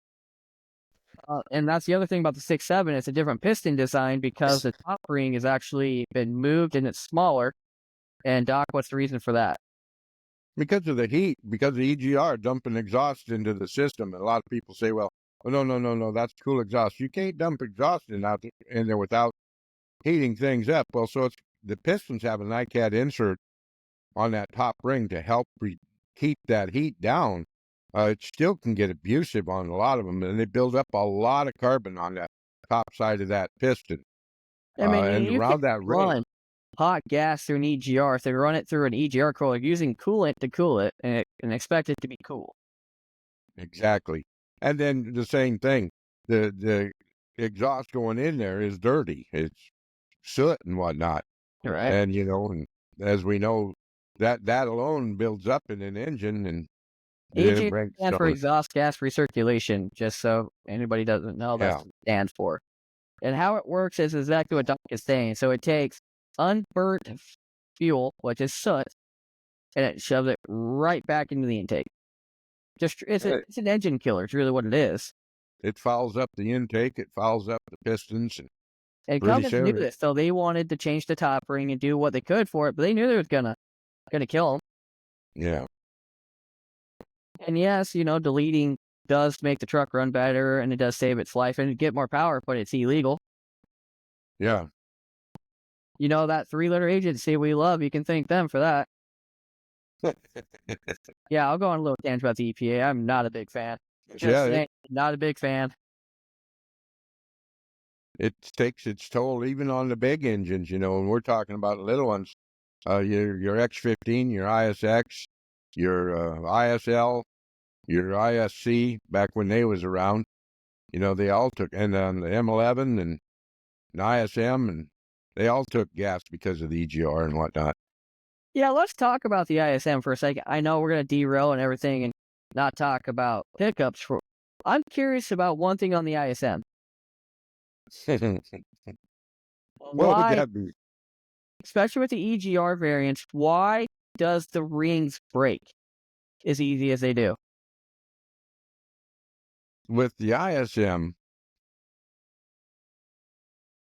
and that's the other thing about the 6.7. It's a different piston design because the top ring has actually been moved and it's smaller. And Doc, what's the reason for that? Because of the heat, because of EGR dumping exhaust into the system. And a lot of people say, well, oh, no, that's cool exhaust. You can't dump exhaust in there without heating things up. Well, so the pistons have a NiCad insert on that top ring to help keep that heat down. It still can get abusive on a lot of them, and they build up a lot of carbon on that top side of that piston. I mean, and you around can't that run ring. hot gas through an EGR if they run it through an EGR cooler using coolant to cool it and expect it to be cool. Exactly. And then the same thing, the exhaust going in there is dirty. It's soot and whatnot. Right. And, and as we know, that alone builds up in an engine, and it EGR brings stands for exhaust gas recirculation, just so anybody doesn't know, that's what it stands for. And how it works is exactly what Doc is saying. So it takes unburnt fuel, which is soot, and it shoves it right back into the intake. It's an engine killer. It's really what it is. It fouls up the intake. It fouls up the pistons. And Cummins knew this, so they wanted to change the top ring and do what they could for it, but they knew they was gonna kill them. Yeah. And yes, deleting does make the truck run better, and it does save its life and get more power, but it's illegal. Yeah. That 3-liter agency we love, you can thank them for that. Yeah, I'll go on a little tangent about the EPA. I'm not a big fan. Not a big fan. It takes its toll even on the big engines, and we're talking about little ones. Your X15, your ISX, your ISL, your ISC, back when they was around, they all took, and the M11 and ISM, and they all took gas because of the EGR and whatnot. Yeah, let's talk about the ISM for a second. I know we're going to derail and everything and not talk about pickups. I'm curious about one thing on the ISM. What would that be? Especially with the EGR variants, why does the rings break as easy as they do? With the ISM,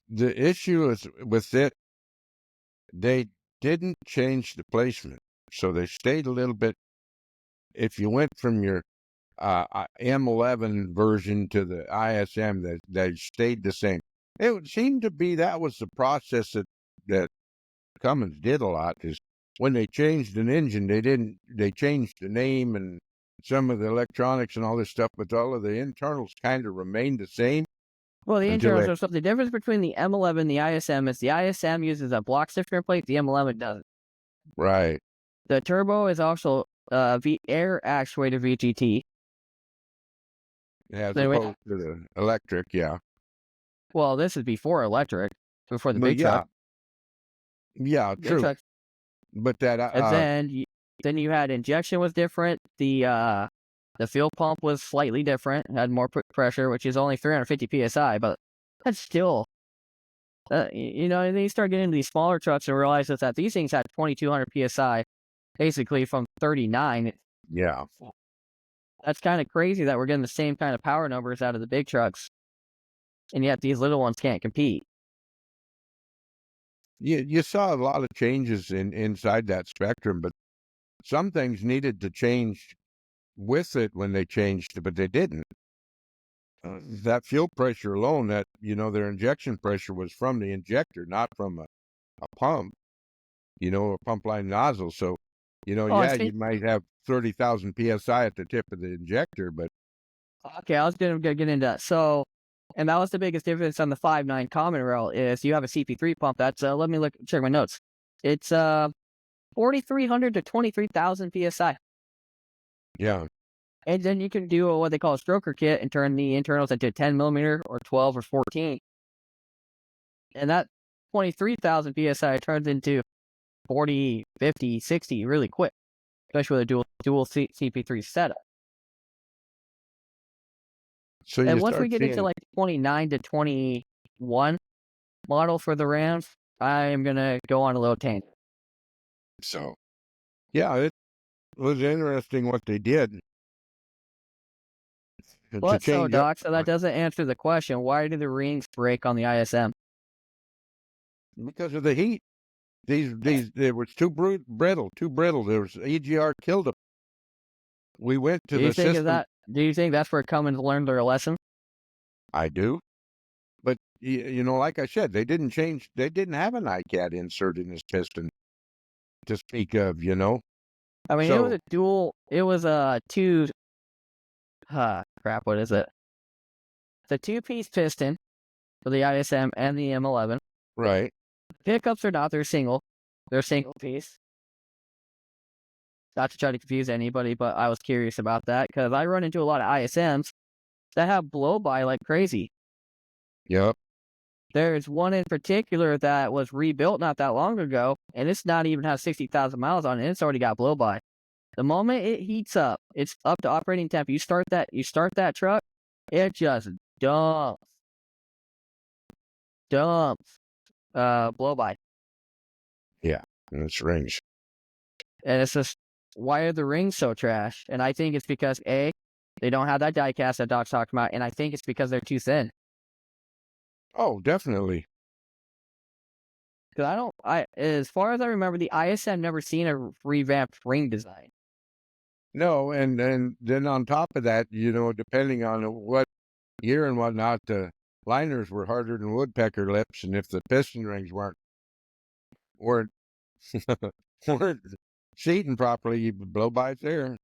the issue is with it, they didn't change the placement. So they stayed a little bit. If you went from your M11 version to the ISM, they stayed the same. It seemed to be that was the process that Cummins did a lot, is when they changed an engine, they changed the name and some of the electronics and all this stuff, but all of the internals kind of remained the same. Well, the internals are something. The difference between the M11 and the ISM is the ISM uses a block stiffener plate, the M11 doesn't. Right. The turbo is also air actuated VGT. As opposed to the electric, yeah. Well, this is before electric, before the big truck. Yeah, true. Truck. But that and then you had injection was different. The fuel pump was slightly different, had more pressure, which is only 350 psi, but that's still And then you start getting into these smaller trucks and realize that these things had 2,200 psi, basically from 39. Yeah. That's kind of crazy that we're getting the same kind of power numbers out of the big trucks, and yet these little ones can't compete. You saw a lot of changes inside that spectrum, but some things needed to change with it when they changed, but they didn't. That fuel pressure alone, their injection pressure was from the injector, not from a pump, a pump line nozzle. So, Oh, and yeah, you might have 30,000 psi at the tip of the injector, but okay, I was gonna get into that. So, and that was the biggest difference on the 5.9 common rail is you have a CP3 pump. That's let me check my notes. It's 4,300 to 23,000 psi, yeah, and then you can do what they call a stroker kit and turn the internals into 10 millimeter or 12 or 14, and that 23,000 psi turns into 40, 50, 60 really quick, especially with a dual CP3 setup. so And you once we start get into seeing. like 29 to 21 model for the Rams, I am gonna go on a little tangent. So, yeah, it was interesting what they did to But so, change up Doc, so that doesn't answer the question. Why do the rings break on the ISM? because of the heat. These it was too brittle, too brittle. There was EGR killed them. We went to Do you the think is system. that? Do you think that's where Cummins learned their lesson? I do, but like I said, they didn't change. They didn't have an ICAD insert in this piston to speak of. I mean, it was So a dual. It was a two. Crap. What is it? It's a two-piece piston for the ISM and the M11. right, Pickups are not. They're single. They're single piece. Not to try to confuse anybody, but I was curious about that because I run into a lot of ISMs that have blow by like crazy. yep, There's one in particular that was rebuilt not that long ago, and it's not even has 60,000 miles on it. And it's already got blow by. The moment it heats up, it's up to operating temp. You start that truck, it just dumps blow by, yeah, that's range. and it's just why are the rings so trash? And I think it's because they don't have that die cast that Doc's talking about, and I think it's because they're too thin. Oh, definitely. Because as far as I remember, the ISM never seen a revamped ring design. No, and then on top of that, depending on what year and whatnot, the liners were harder than woodpecker lips, and if the piston rings weren't weren't seating properly, you would blow by there.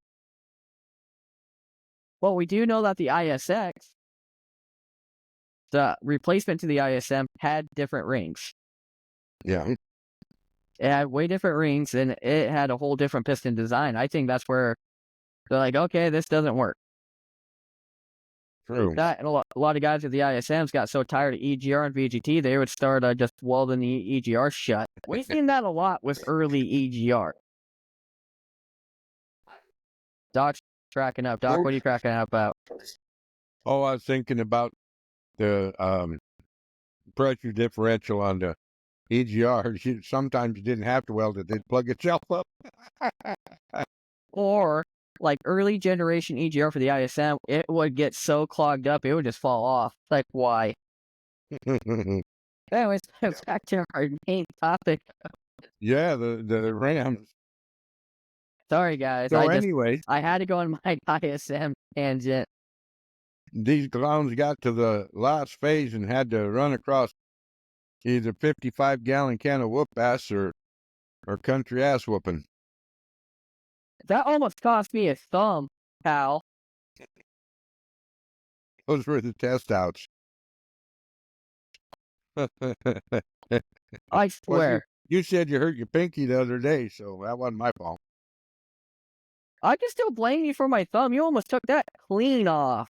Well, we do know that the ISX, the replacement to the ISM, had different rings. Yeah, It had way different rings, and it had a whole different piston design. I think that's where they're like, okay, this doesn't work. true. That and a lot of guys with the ISMs got so tired of EGR and VGT, they would start just welding the EGR shut. We've seen that a lot with early EGR. Doc's cracking up. Doc, what are you cracking up about? Oh, I was thinking about the pressure differential on the EGR. Sometimes you didn't have to weld it; they'd plug itself up. Or like early generation EGR for the ISM, it would get so clogged up, it would just fall off. Like, why? Anyways, back to our main topic. Yeah, the Rams. Sorry, guys. So anyway, I had to go on my ISM tangent. these clowns got to the last phase and had to run across either 55-gallon can of whoop ass or country ass whooping. That almost cost me a thumb, pal. Those were the test outs. I Well, you swear. you said you hurt your pinky the other day, so that wasn't my fault. I can still blame you for my thumb. You almost took that clean off.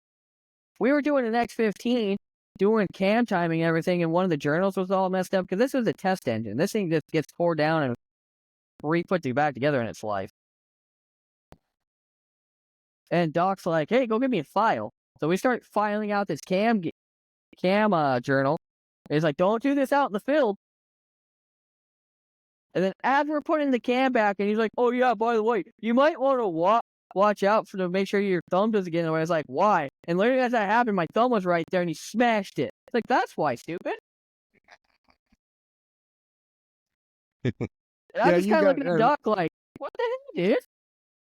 We were doing an X15, doing cam timing and everything, and one of the journals was all messed up because this was a test engine. This thing just gets tore down and re-put back together in its life. And Doc's like, hey, go get me a file. So we start filing out this cam journal. And he's like, don't do this out in the field. And then as we're putting the can back, and he's like, oh yeah, by the way, you might want to watch out to make sure your thumb doesn't get in the way. I was like, why? And literally as that happened, my thumb was right there, and he smashed it. It's like, that's why, stupid. And I'm Yeah, just you kind of got. looking at Doc like, what the hell, dude?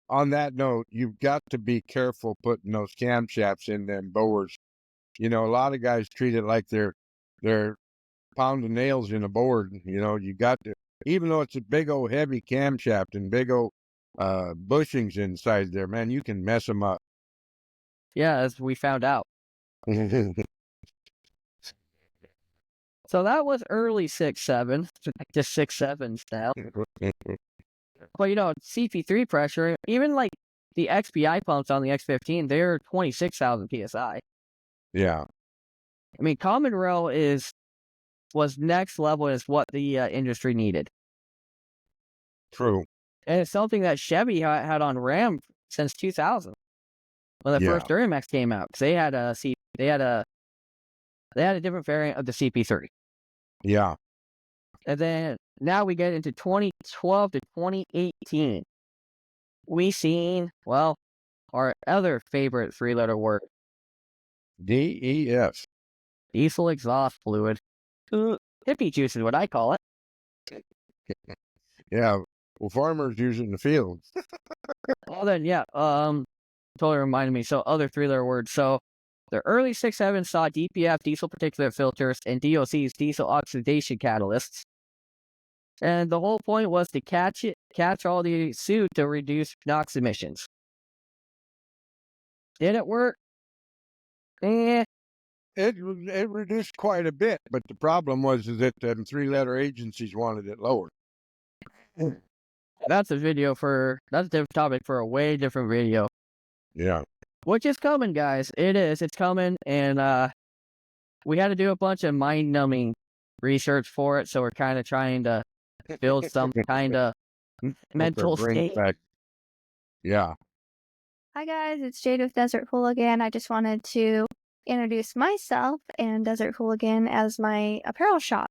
On that note, you've got to be careful putting those camshafts in them bores. You know, a lot of guys treat it like they're pounding nails in a board. You know, you got to, even though it's a big old heavy camshaft and big old bushings inside there, man, you can mess them up. Yeah, as we found out. So that was early 6.7, just 6.7s now. But you know, CP3 pressure, even like the XPI pumps on the X15, they're 26,000 psi. Yeah, I mean, common rail was next level, is what the industry needed, true. and it's something that Chevy had on Ram since 2000 when the Yeah, first Duramax came out. 'Cause they had a different variant of the CP3, yeah. and then now we get into 2012 to 2018. We seen, well, our other favorite three-letter word, DEF. diesel exhaust fluid. Hippie juice is what I call it. Yeah, well, farmers use it in the field. Well then, yeah, totally reminded me. So other three-letter words. So the early 6.7 saw DPF, diesel particulate filters, and DOCs, diesel oxidation catalysts. And the whole point was to catch all the soot to reduce NOx emissions. Did it work? Eh. It reduced quite a bit, but the problem was is that three-letter agencies wanted it lower. That's a different topic for a way different video. Yeah. Which is coming, guys. It is. It's coming, and we had to do a bunch of mind-numbing research for it, so we're kind of trying to build some kind of mental state. Back. Yeah. Hi guys, it's Jade with Desert Hooligan. I just wanted to introduce myself and Desert Hooligan as my apparel shop.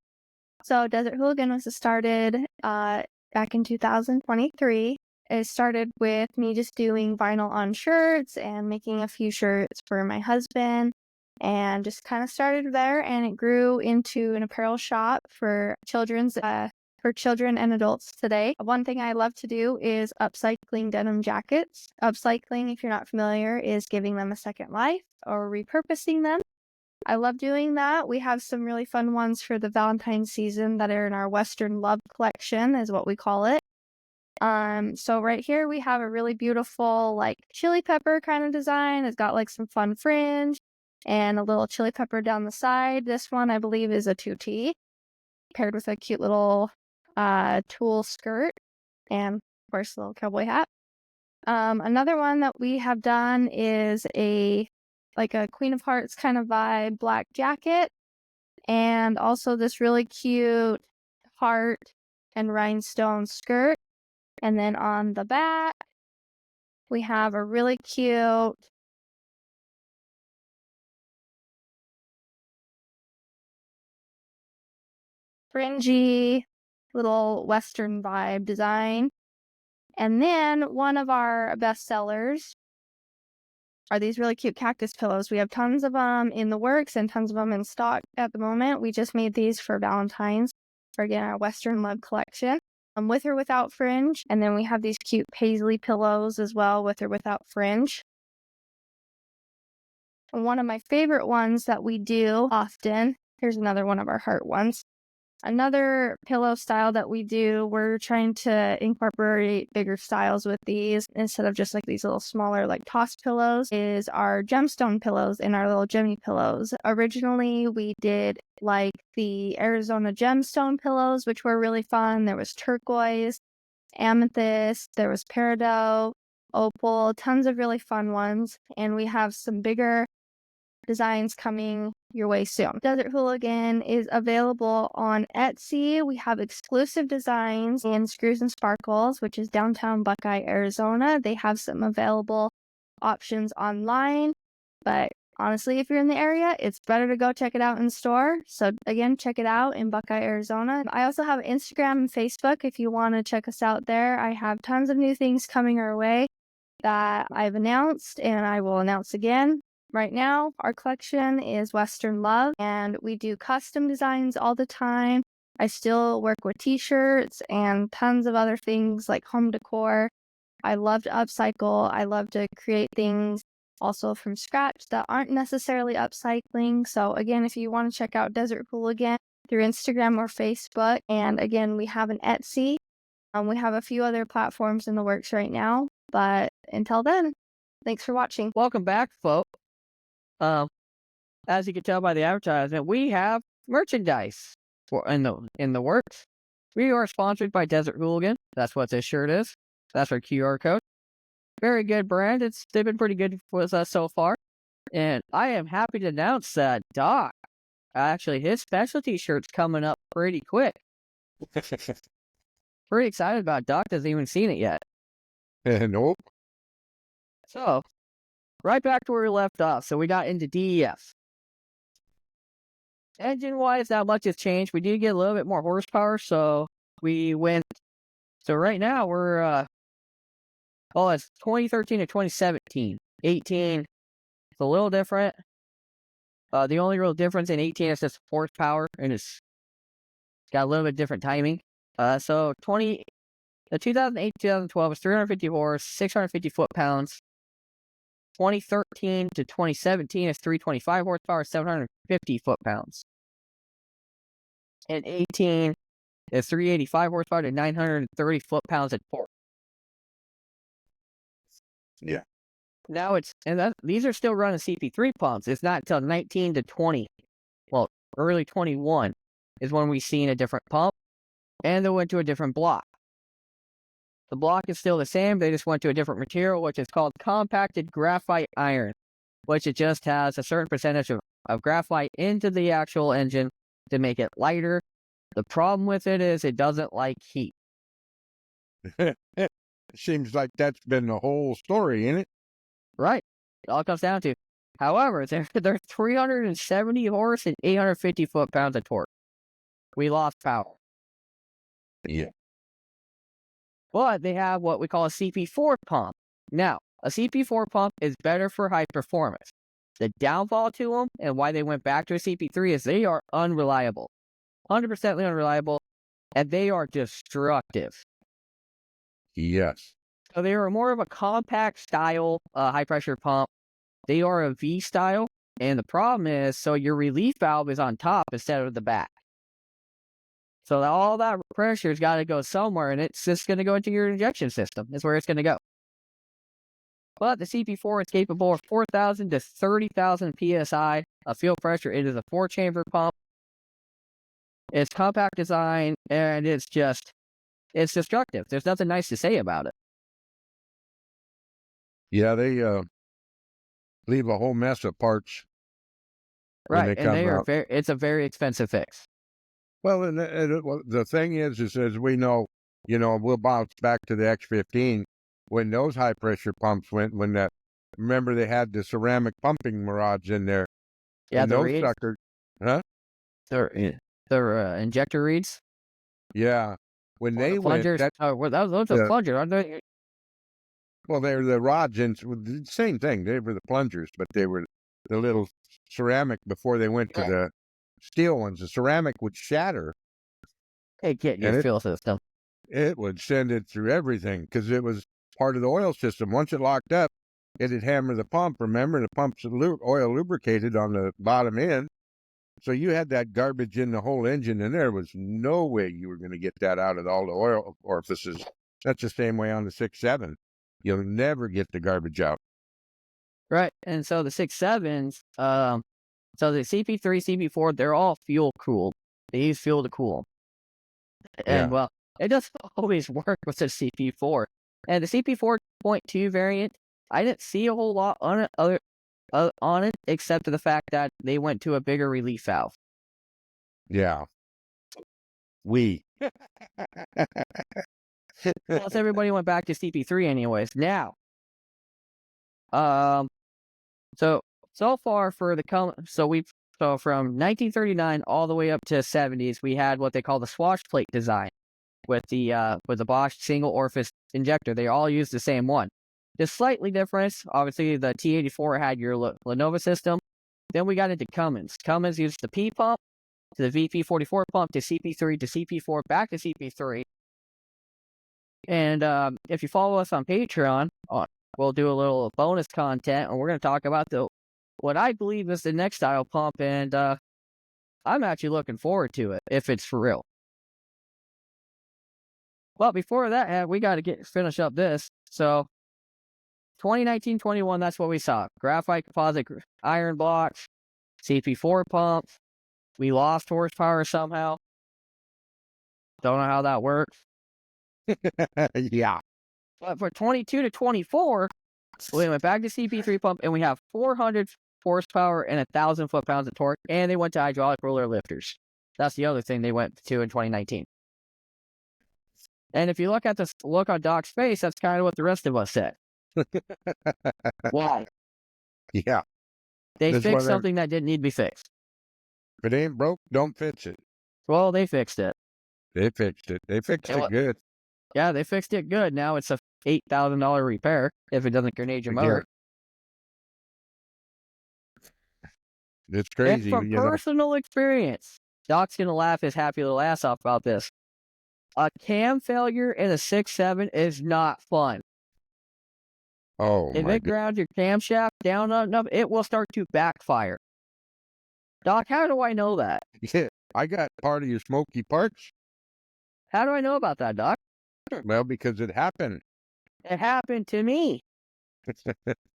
So Desert Hooligan was started back in 2023. It started with me just doing vinyl on shirts and making a few shirts for my husband, and just kind of started there, and it grew into an apparel shop for children and adults today. One thing I love to do is upcycling denim jackets. Upcycling, if you're not familiar, is giving them a second life or repurposing them. I love doing that. We have some really fun ones for the Valentine's season that are in our Western Love collection, is what we call it. So right here we have a really beautiful like chili pepper kind of design. It's got like some fun fringe and a little chili pepper down the side. This one I believe is a 2T paired with a cute little tulle skirt and of course a little cowboy hat. Another one that we have done is a Queen of Hearts kind of vibe black jacket, and also this really cute heart and rhinestone skirt. And then on the back, we have a really cute fringy little Western vibe design. And then one of our best sellers are these really cute cactus pillows. We have tons of them in the works and tons of them in stock at the moment. We just made these for Valentine's for, again, our Western Love collection. With or without fringe. And then we have these cute paisley pillows as well, with or without fringe. And one of my favorite ones that we do often, here's another one of our heart ones. Another pillow style that we do, we're trying to incorporate bigger styles with these instead of just like these little smaller like toss pillows, is our gemstone pillows and our little gemmy pillows. Originally, we did like the Arizona gemstone pillows, which were really fun. There was turquoise, amethyst, there was peridot, opal, tons of really fun ones. And we have some bigger designs coming your way soon. Desert Hooligan is available on Etsy. We have exclusive designs in Screws and Sparkles, which is downtown Buckeye, Arizona. They have some available options online, but honestly, if you're in the area, it's better to go check it out in store. So again, check it out in Buckeye, Arizona. I also have Instagram and Facebook if you want to check us out there. I have tons of new things coming our way that I've announced and I will announce again. Right now, our collection is Western Love, and we do custom designs all the time. I still work with t-shirts and tons of other things like home decor. I love to upcycle. I love to create things also from scratch that aren't necessarily upcycling. So again, if you want to check out Desert Hooligan through Instagram or Facebook, and again, we have an Etsy. We have a few other platforms in the works right now, but until then, thanks for watching. Welcome back, folks. As you can tell by the advertisement, we have merchandise in the works. We are sponsored by Desert Hooligan. That's what this shirt is. That's our QR code. Very good brand. They've been pretty good with us so far. And I am happy to announce that Doc, actually, his specialty shirt's coming up pretty quick. Pretty excited about it. Doc hasn't even seen it yet. Nope. So, right back to where we left off. So we got into DEF. Engine-wise, not much has changed. We did get a little bit more horsepower, so we went. So right now we're it's 2013 to 2017. 18, it's a little different. The only real difference in 18 is just horsepower, and it's got a little bit different timing. So the 2008-2012 is 350 horse, 650 foot-pounds. 2013 to 2017 is 325 horsepower, 750 foot-pounds. And 18 is 385 horsepower to 930 foot-pounds of torque. Yeah. Now these are still running CP3 pumps. It's not until 19 to 20, early 21 is when we've seen a different pump, and they went to a different block. The block is still the same. They just went to a different material, which is called compacted graphite iron, which it just has a certain percentage of graphite into the actual engine to make it lighter. The problem with it is it doesn't like heat. It seems like that's been the whole story, ain't it? Right. It all comes down to. However, they're 370 horse and 850 foot-pounds of torque. We lost power. Yeah. But they have what we call a CP4 pump. Now, a CP4 pump is better for high performance. The downfall to them and why they went back to a CP3 is they are unreliable. 100% unreliable, and they are destructive. Yes. So they are more of a compact style high-pressure pump. They are a V style, and the problem is, so your relief valve is on top instead of the back. So all that pressure's got to go somewhere, and it's just going to go into your injection system. That's where it's going to go. But the CP4 is capable of 4,000 to 30,000 PSI of field pressure. It is a 4-chamber pump. It's compact design, and it's destructive. There's nothing nice to say about it. Yeah, they leave a whole mess of parts. Right, and it's a very expensive fix. Well, and the thing is as we know, we'll bounce back to the X15 when those high pressure pumps went. Remember they had the ceramic pumping rods in there. Yeah, and those suckers, huh? They're injector reeds. Yeah, when they went, those are plungers, aren't they? Well, they're the rods, and the same thing. They were the plungers, but they were the little ceramic before they went to the steel ones. The ceramic would shatter. Hey, get your fuel system. It would send it through everything because it was part of the oil system. Once it locked up, it'd hammer the pump. Remember, the pump's oil lubricated on the bottom end. So you had that garbage in the whole engine, and there was no way you were going to get that out of all the oil orifices. That's the same way on the 6.7. You'll never get the garbage out. Right, and so the 6.7s, so the CP3, CP4, they're all fuel cooled. They use fuel to cool them. And well, it doesn't always work with the CP4. And the CP4.2 variant, I didn't see a whole lot on it, except for the fact that they went to a bigger relief valve. Yeah. Plus, everybody went back to CP3 anyways. Now, so so far for the so from 1939 all the way up to 70s, we had what they call the swash plate design with the Bosch single orifice injector. They all use the same one. Just slightly different. Obviously, the T84 had your Lenovo system. Then we got into Cummins. Cummins used the P pump to the VP44 pump to CP3 to CP4 back to CP3. And if you follow us on Patreon, we'll do a little bonus content, and we're going to talk about what I believe is the next style pump, and I'm actually looking forward to it if it's for real. Well, before that, we got to finish up this. So 2019-21, that's what we saw. Graphite composite iron blocks, CP4 pumps. We lost horsepower somehow. Don't know how that works. Yeah. But for 22 to 24, we went back to CP3 pump, and we have 400 horsepower and 1,000 foot-pounds of torque, and they went to hydraulic roller lifters. That's the other thing they went to in 2019. And if you look at the look on Doc's face, that's kind of what the rest of us said. Why? Yeah. They That's fixed something that didn't need to be fixed. If it ain't broke, don't fix it. Well, they fixed it. They fixed it. They fixed it good. Yeah, they fixed it good. Now it's a $8,000 repair if it doesn't grenade your motor. It's crazy. And from personal experience, Doc's going to laugh his happy little ass off about this. A cam failure in a 6.7 is not fun. Oh, if it grounds your camshaft down enough, it will start to backfire. Doc, how do I know that? Yeah, I got part of your smoky parts. How do I know about that, Doc? Well, because it happened. It happened to me.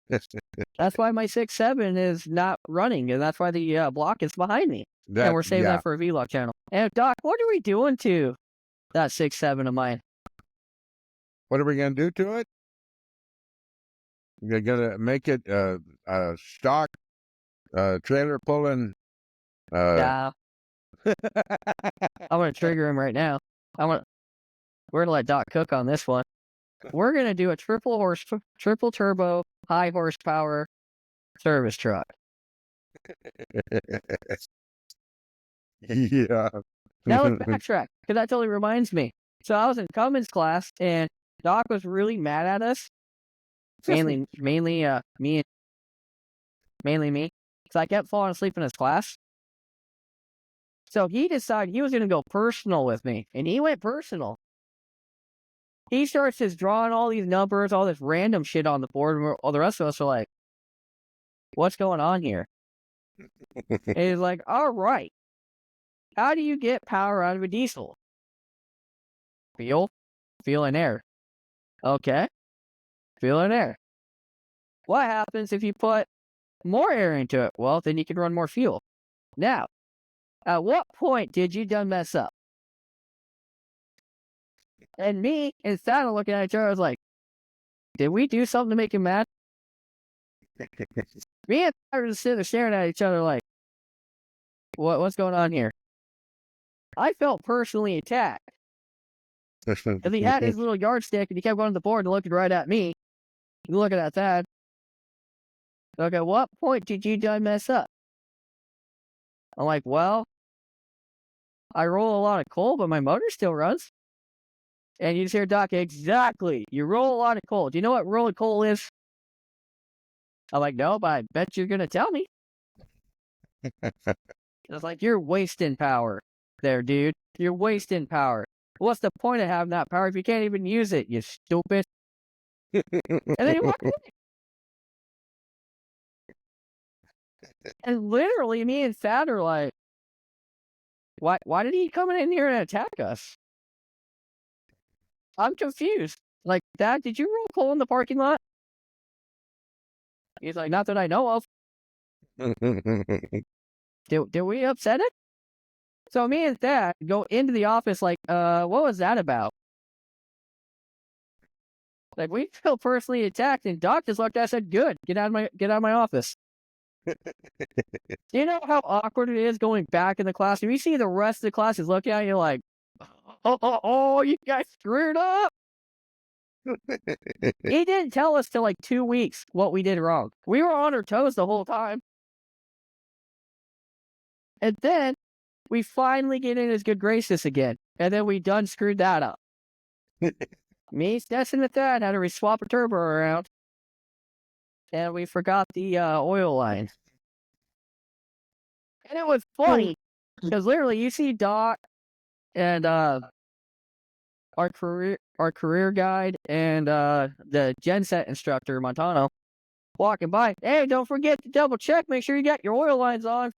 That's why my 6.7 is not running, and that's why the block is behind me. And we're saving that for a vlog channel. And Doc, what are we doing to that 6.7 of mine? What are we going to do to it? You're going to make it a stock trailer pulling. Yeah. I'm going to trigger him right now. We're going to let Doc cook on this one. We're going to do a triple turbo, high horsepower service truck. Yeah. Now let's backtrack, because that totally reminds me. So I was in Cummins class, and Doc was really mad at us. Mainly me, because I kept falling asleep in his class. So he decided he was going to go personal with me, and he went personal. He starts just drawing all these numbers, all this random shit on the board, and all the rest of us are like, what's going on here? And he's like, all right, how do you get power out of a diesel? Fuel and air. Okay, fuel and air. What happens if you put more air into it? Well, then you can run more fuel. Now, at what point did you done mess up? And me and Santa looking at each other, I was like, did we do something to make him mad? Me and Santa were just sitting there staring at each other like, what's going on here? I felt personally attacked. Because he had his little yardstick and he kept going to the board and looking right at me. Looking at that. Like, at what point did you done mess up? I'm like, well, I roll a lot of coal, but my motor still runs. And you just hear Doc, exactly. You roll a lot of coal. Do you know what rolling coal is? I'm like, no, but I bet you're going to tell me. It's like, you're wasting power there, dude. You're wasting power. What's the point of having that power if you can't even use it, you stupid? And then you walk away. And literally, me and Thad are like, why did he come in here and attack us? I'm confused. Like, Dad, did you roll coal in the parking lot? He's like, not that I know of. Did we upset it? So me and Thad go into the office like, what was that about? Like, we feel personally attacked, and Doc just looked at us and said, good, get out of my office. Do you know how awkward it is going back in the classroom? You see the rest of the class is looking at you like, oh, you guys screwed up. He didn't tell us till like 2 weeks what we did wrong. We were on our toes the whole time. And then we finally get in his good graces again. And then we done screwed that up. Me, Stetson, and Thad had to re-swap a turbo around. And we forgot the oil line. And it was funny. Because literally, you see Doc and our career guide and the genset instructor, Montano, walking by. Hey, don't forget to double check. Make sure you got your oil lines on.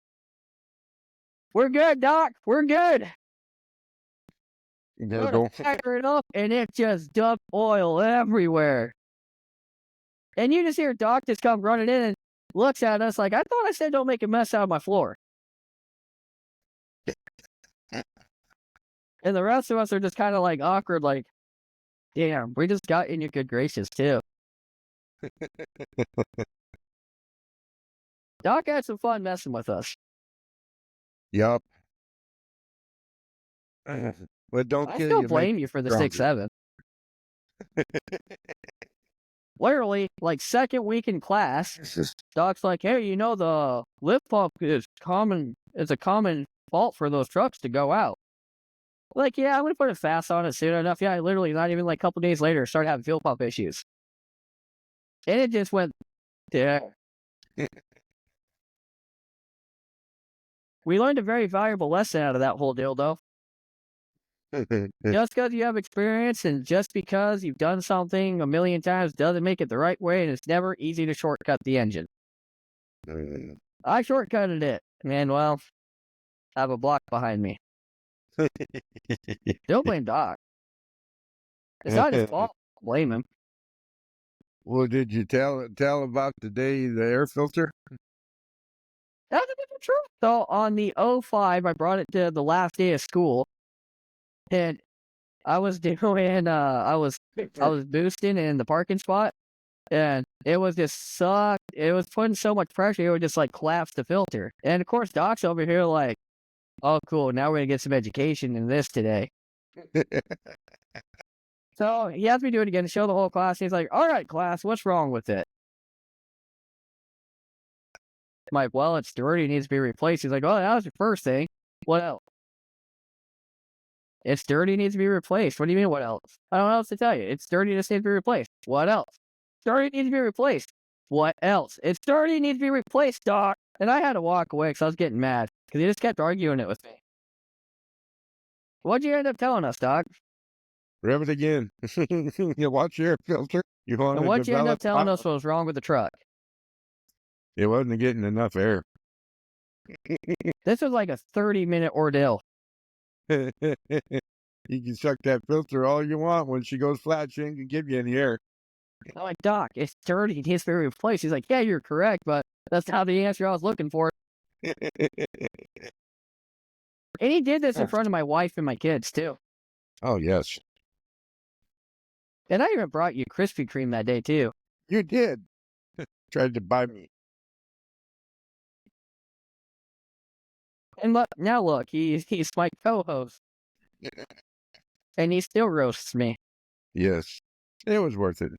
We're good, Doc. We're good. Fire it up, and it just dumped oil everywhere. And you just hear Doc just come running in and looks at us like, I thought I said don't make a mess out of my floor. And the rest of us are just kind of like awkward, like, damn, we just got in your good graces too. Doc had some fun messing with us. Yup. But don't I kill still you. blame you for the stronger. 6-7. Literally, like second week in class, Doc's like, hey, you know the lift pump is a common fault for those trucks to go out. Like, yeah, I'm gonna put a fast on it soon enough. Yeah, I literally not even like a couple days later started having fuel pump issues. And it just went there. We learned a very valuable lesson out of that whole deal, though. Just because you have experience and just because you've done something a million times doesn't make it the right way, and it's never easy to shortcut the engine. I shortcutted it, and well, I have a block behind me. Don't blame Doc. It's not his fault. Blame him. Well, did you tell about the air filter? That's a different truth. So on the 05, I brought it to the last day of school, and I was doing I was boosting in the parking spot, and it was just sucked. It was putting so much pressure, it would just like collapse the filter. And of course, Doc's over here like, oh cool, now we're gonna get some education in this today. So he has me do it again to show the whole class. He's like, all right, class, what's wrong with it? I'm like, well, it's dirty, it needs to be replaced. He's like, oh, that was your first thing. What else? It's dirty, needs to be replaced. What do you mean, what else? I don't know what else to tell you. It's dirty, just needs to be replaced. What else? Dirty, needs to be replaced. What else? It's dirty, needs to be replaced, Doc. And I had to walk away because I was getting mad because he just kept arguing it with me. What'd you end up telling us, Doc? Rev it again. You watch your air filter. You want And to what'd you end up develop telling power. us what was wrong with the truck? It wasn't getting enough air. This was like a 30-minute ordeal. You can suck that filter all you want. When she goes flat, she ain't gonna give you any air. I'm like, Doc, it's dirty, it needs to be replaced. He's like, yeah, you're correct, but that's not the answer I was looking for. And he did this in front of my wife and my kids, too. Oh, yes. And I even brought you Krispy Kreme that day, too. You did. Tried to buy me. And look, he's my co-host. And he still roasts me. Yes. It was worth it.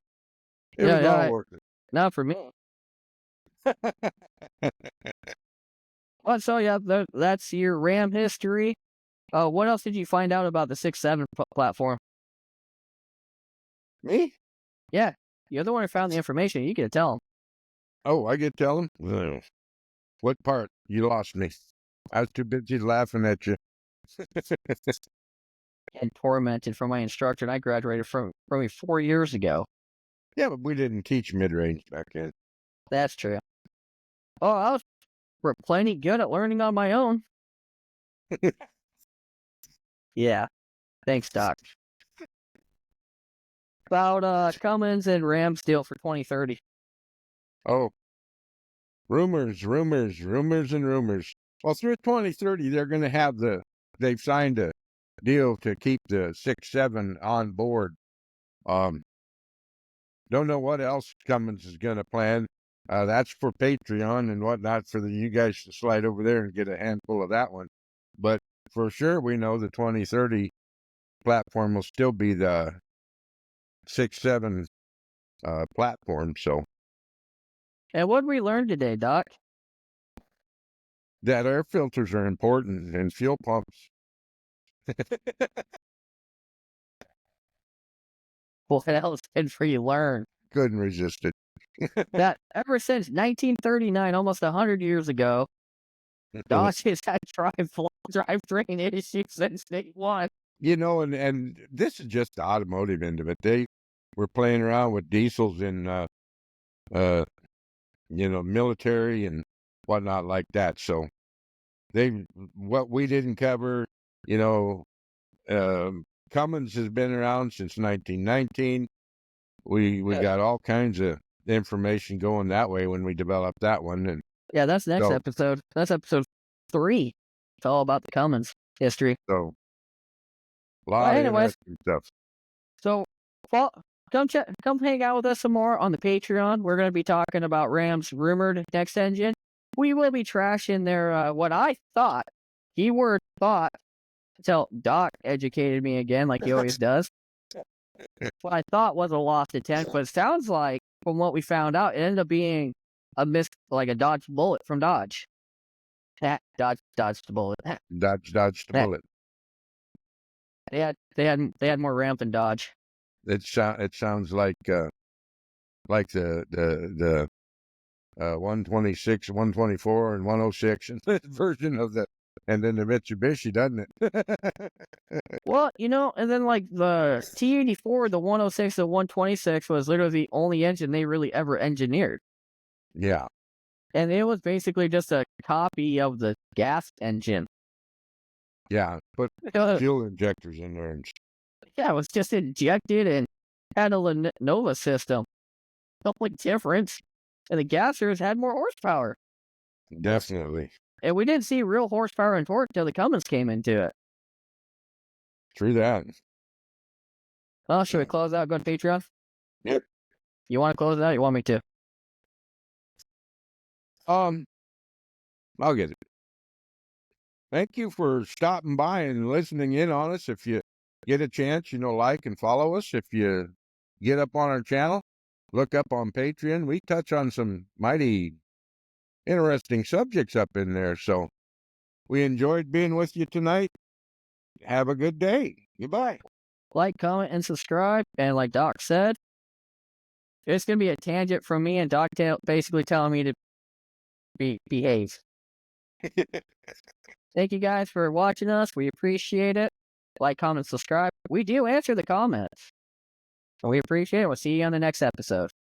It was all worth it. Not for me. Well, so yeah, that's your RAM history. What else did you find out about the 6-7 platform? Me? Yeah, you're the one who found the information. You get to tell him. Oh, I get to tell him? Well, what part? You lost me. I was too busy laughing at you. And tormented from my instructor, and I graduated from 4 years ago. Yeah, but we didn't teach mid-range back then. That's true. Oh, I was plenty good at learning on my own. Yeah. Thanks, Doc. About Cummins and Rams deal for 2030. Oh. Rumors. Well, through 2030, they're going to have they've signed a deal to keep the 6-7 on board. Don't know what else Cummins is going to plan. That's for Patreon and whatnot for you guys to slide over there and get a handful of that one. But for sure, we know the 2030 platform will still be the 6-7 platform. So. And what did we learn today, Doc? that air filters are important in fuel pumps. What else did we learn? Couldn't resist it. That ever since 1939, almost 100 years ago, Dodge has had drivetrain issues since day one. You know, and this is just the automotive end of it. They were playing around with diesels in, military and whatnot like that. So what we didn't cover, Cummins has been around since 1919. We got all kinds of information going that way when we developed that one. And yeah, that's next so, episode. That's episode 3. It's all about the Cummins history. So a lot of interesting stuff. So come hang out with us some more on the Patreon. We're going to be talking about Ram's rumored next engine. We will be trashing their what I thought, keyword thought, until Doc educated me again, like he always does. What I thought was a lost attempt, but it sounds like, from what we found out, it ended up being like a dodged bullet from Dodge. Dodged the bullet. Dodged the bullet. They had more ramp than Dodge. It sounds like the 126, 124, and 106 version of the, and then the Mitsubishi, doesn't it? Well, and then like the T84, the 106, the 126 was literally the only engine they really ever engineered. Yeah. And it was basically just a copy of the gas engine. Yeah, put fuel injectors in there. Yeah, it was just injected and had a Nova system. The only difference, and the gassers had more horsepower. Definitely. And we didn't see real horsepower and torque until the Cummins came into it. True that. Well, should we close out? Go to Patreon? Yep. You want to close it out? You want me to? I'll get it. Thank you for stopping by and listening in on us. If you get a chance, like and follow us. If you get up on our channel, look up on Patreon. We touch on some mighty interesting subjects up in there. So we enjoyed being with you tonight. Have a good day. Goodbye. Like, comment, and subscribe. And like Doc said, it's going to be a tangent from me and Doc basically telling me to behave. Thank you guys for watching us. We appreciate it. Like, comment, subscribe. We do answer the comments. And we appreciate it. We'll see you on the next episode.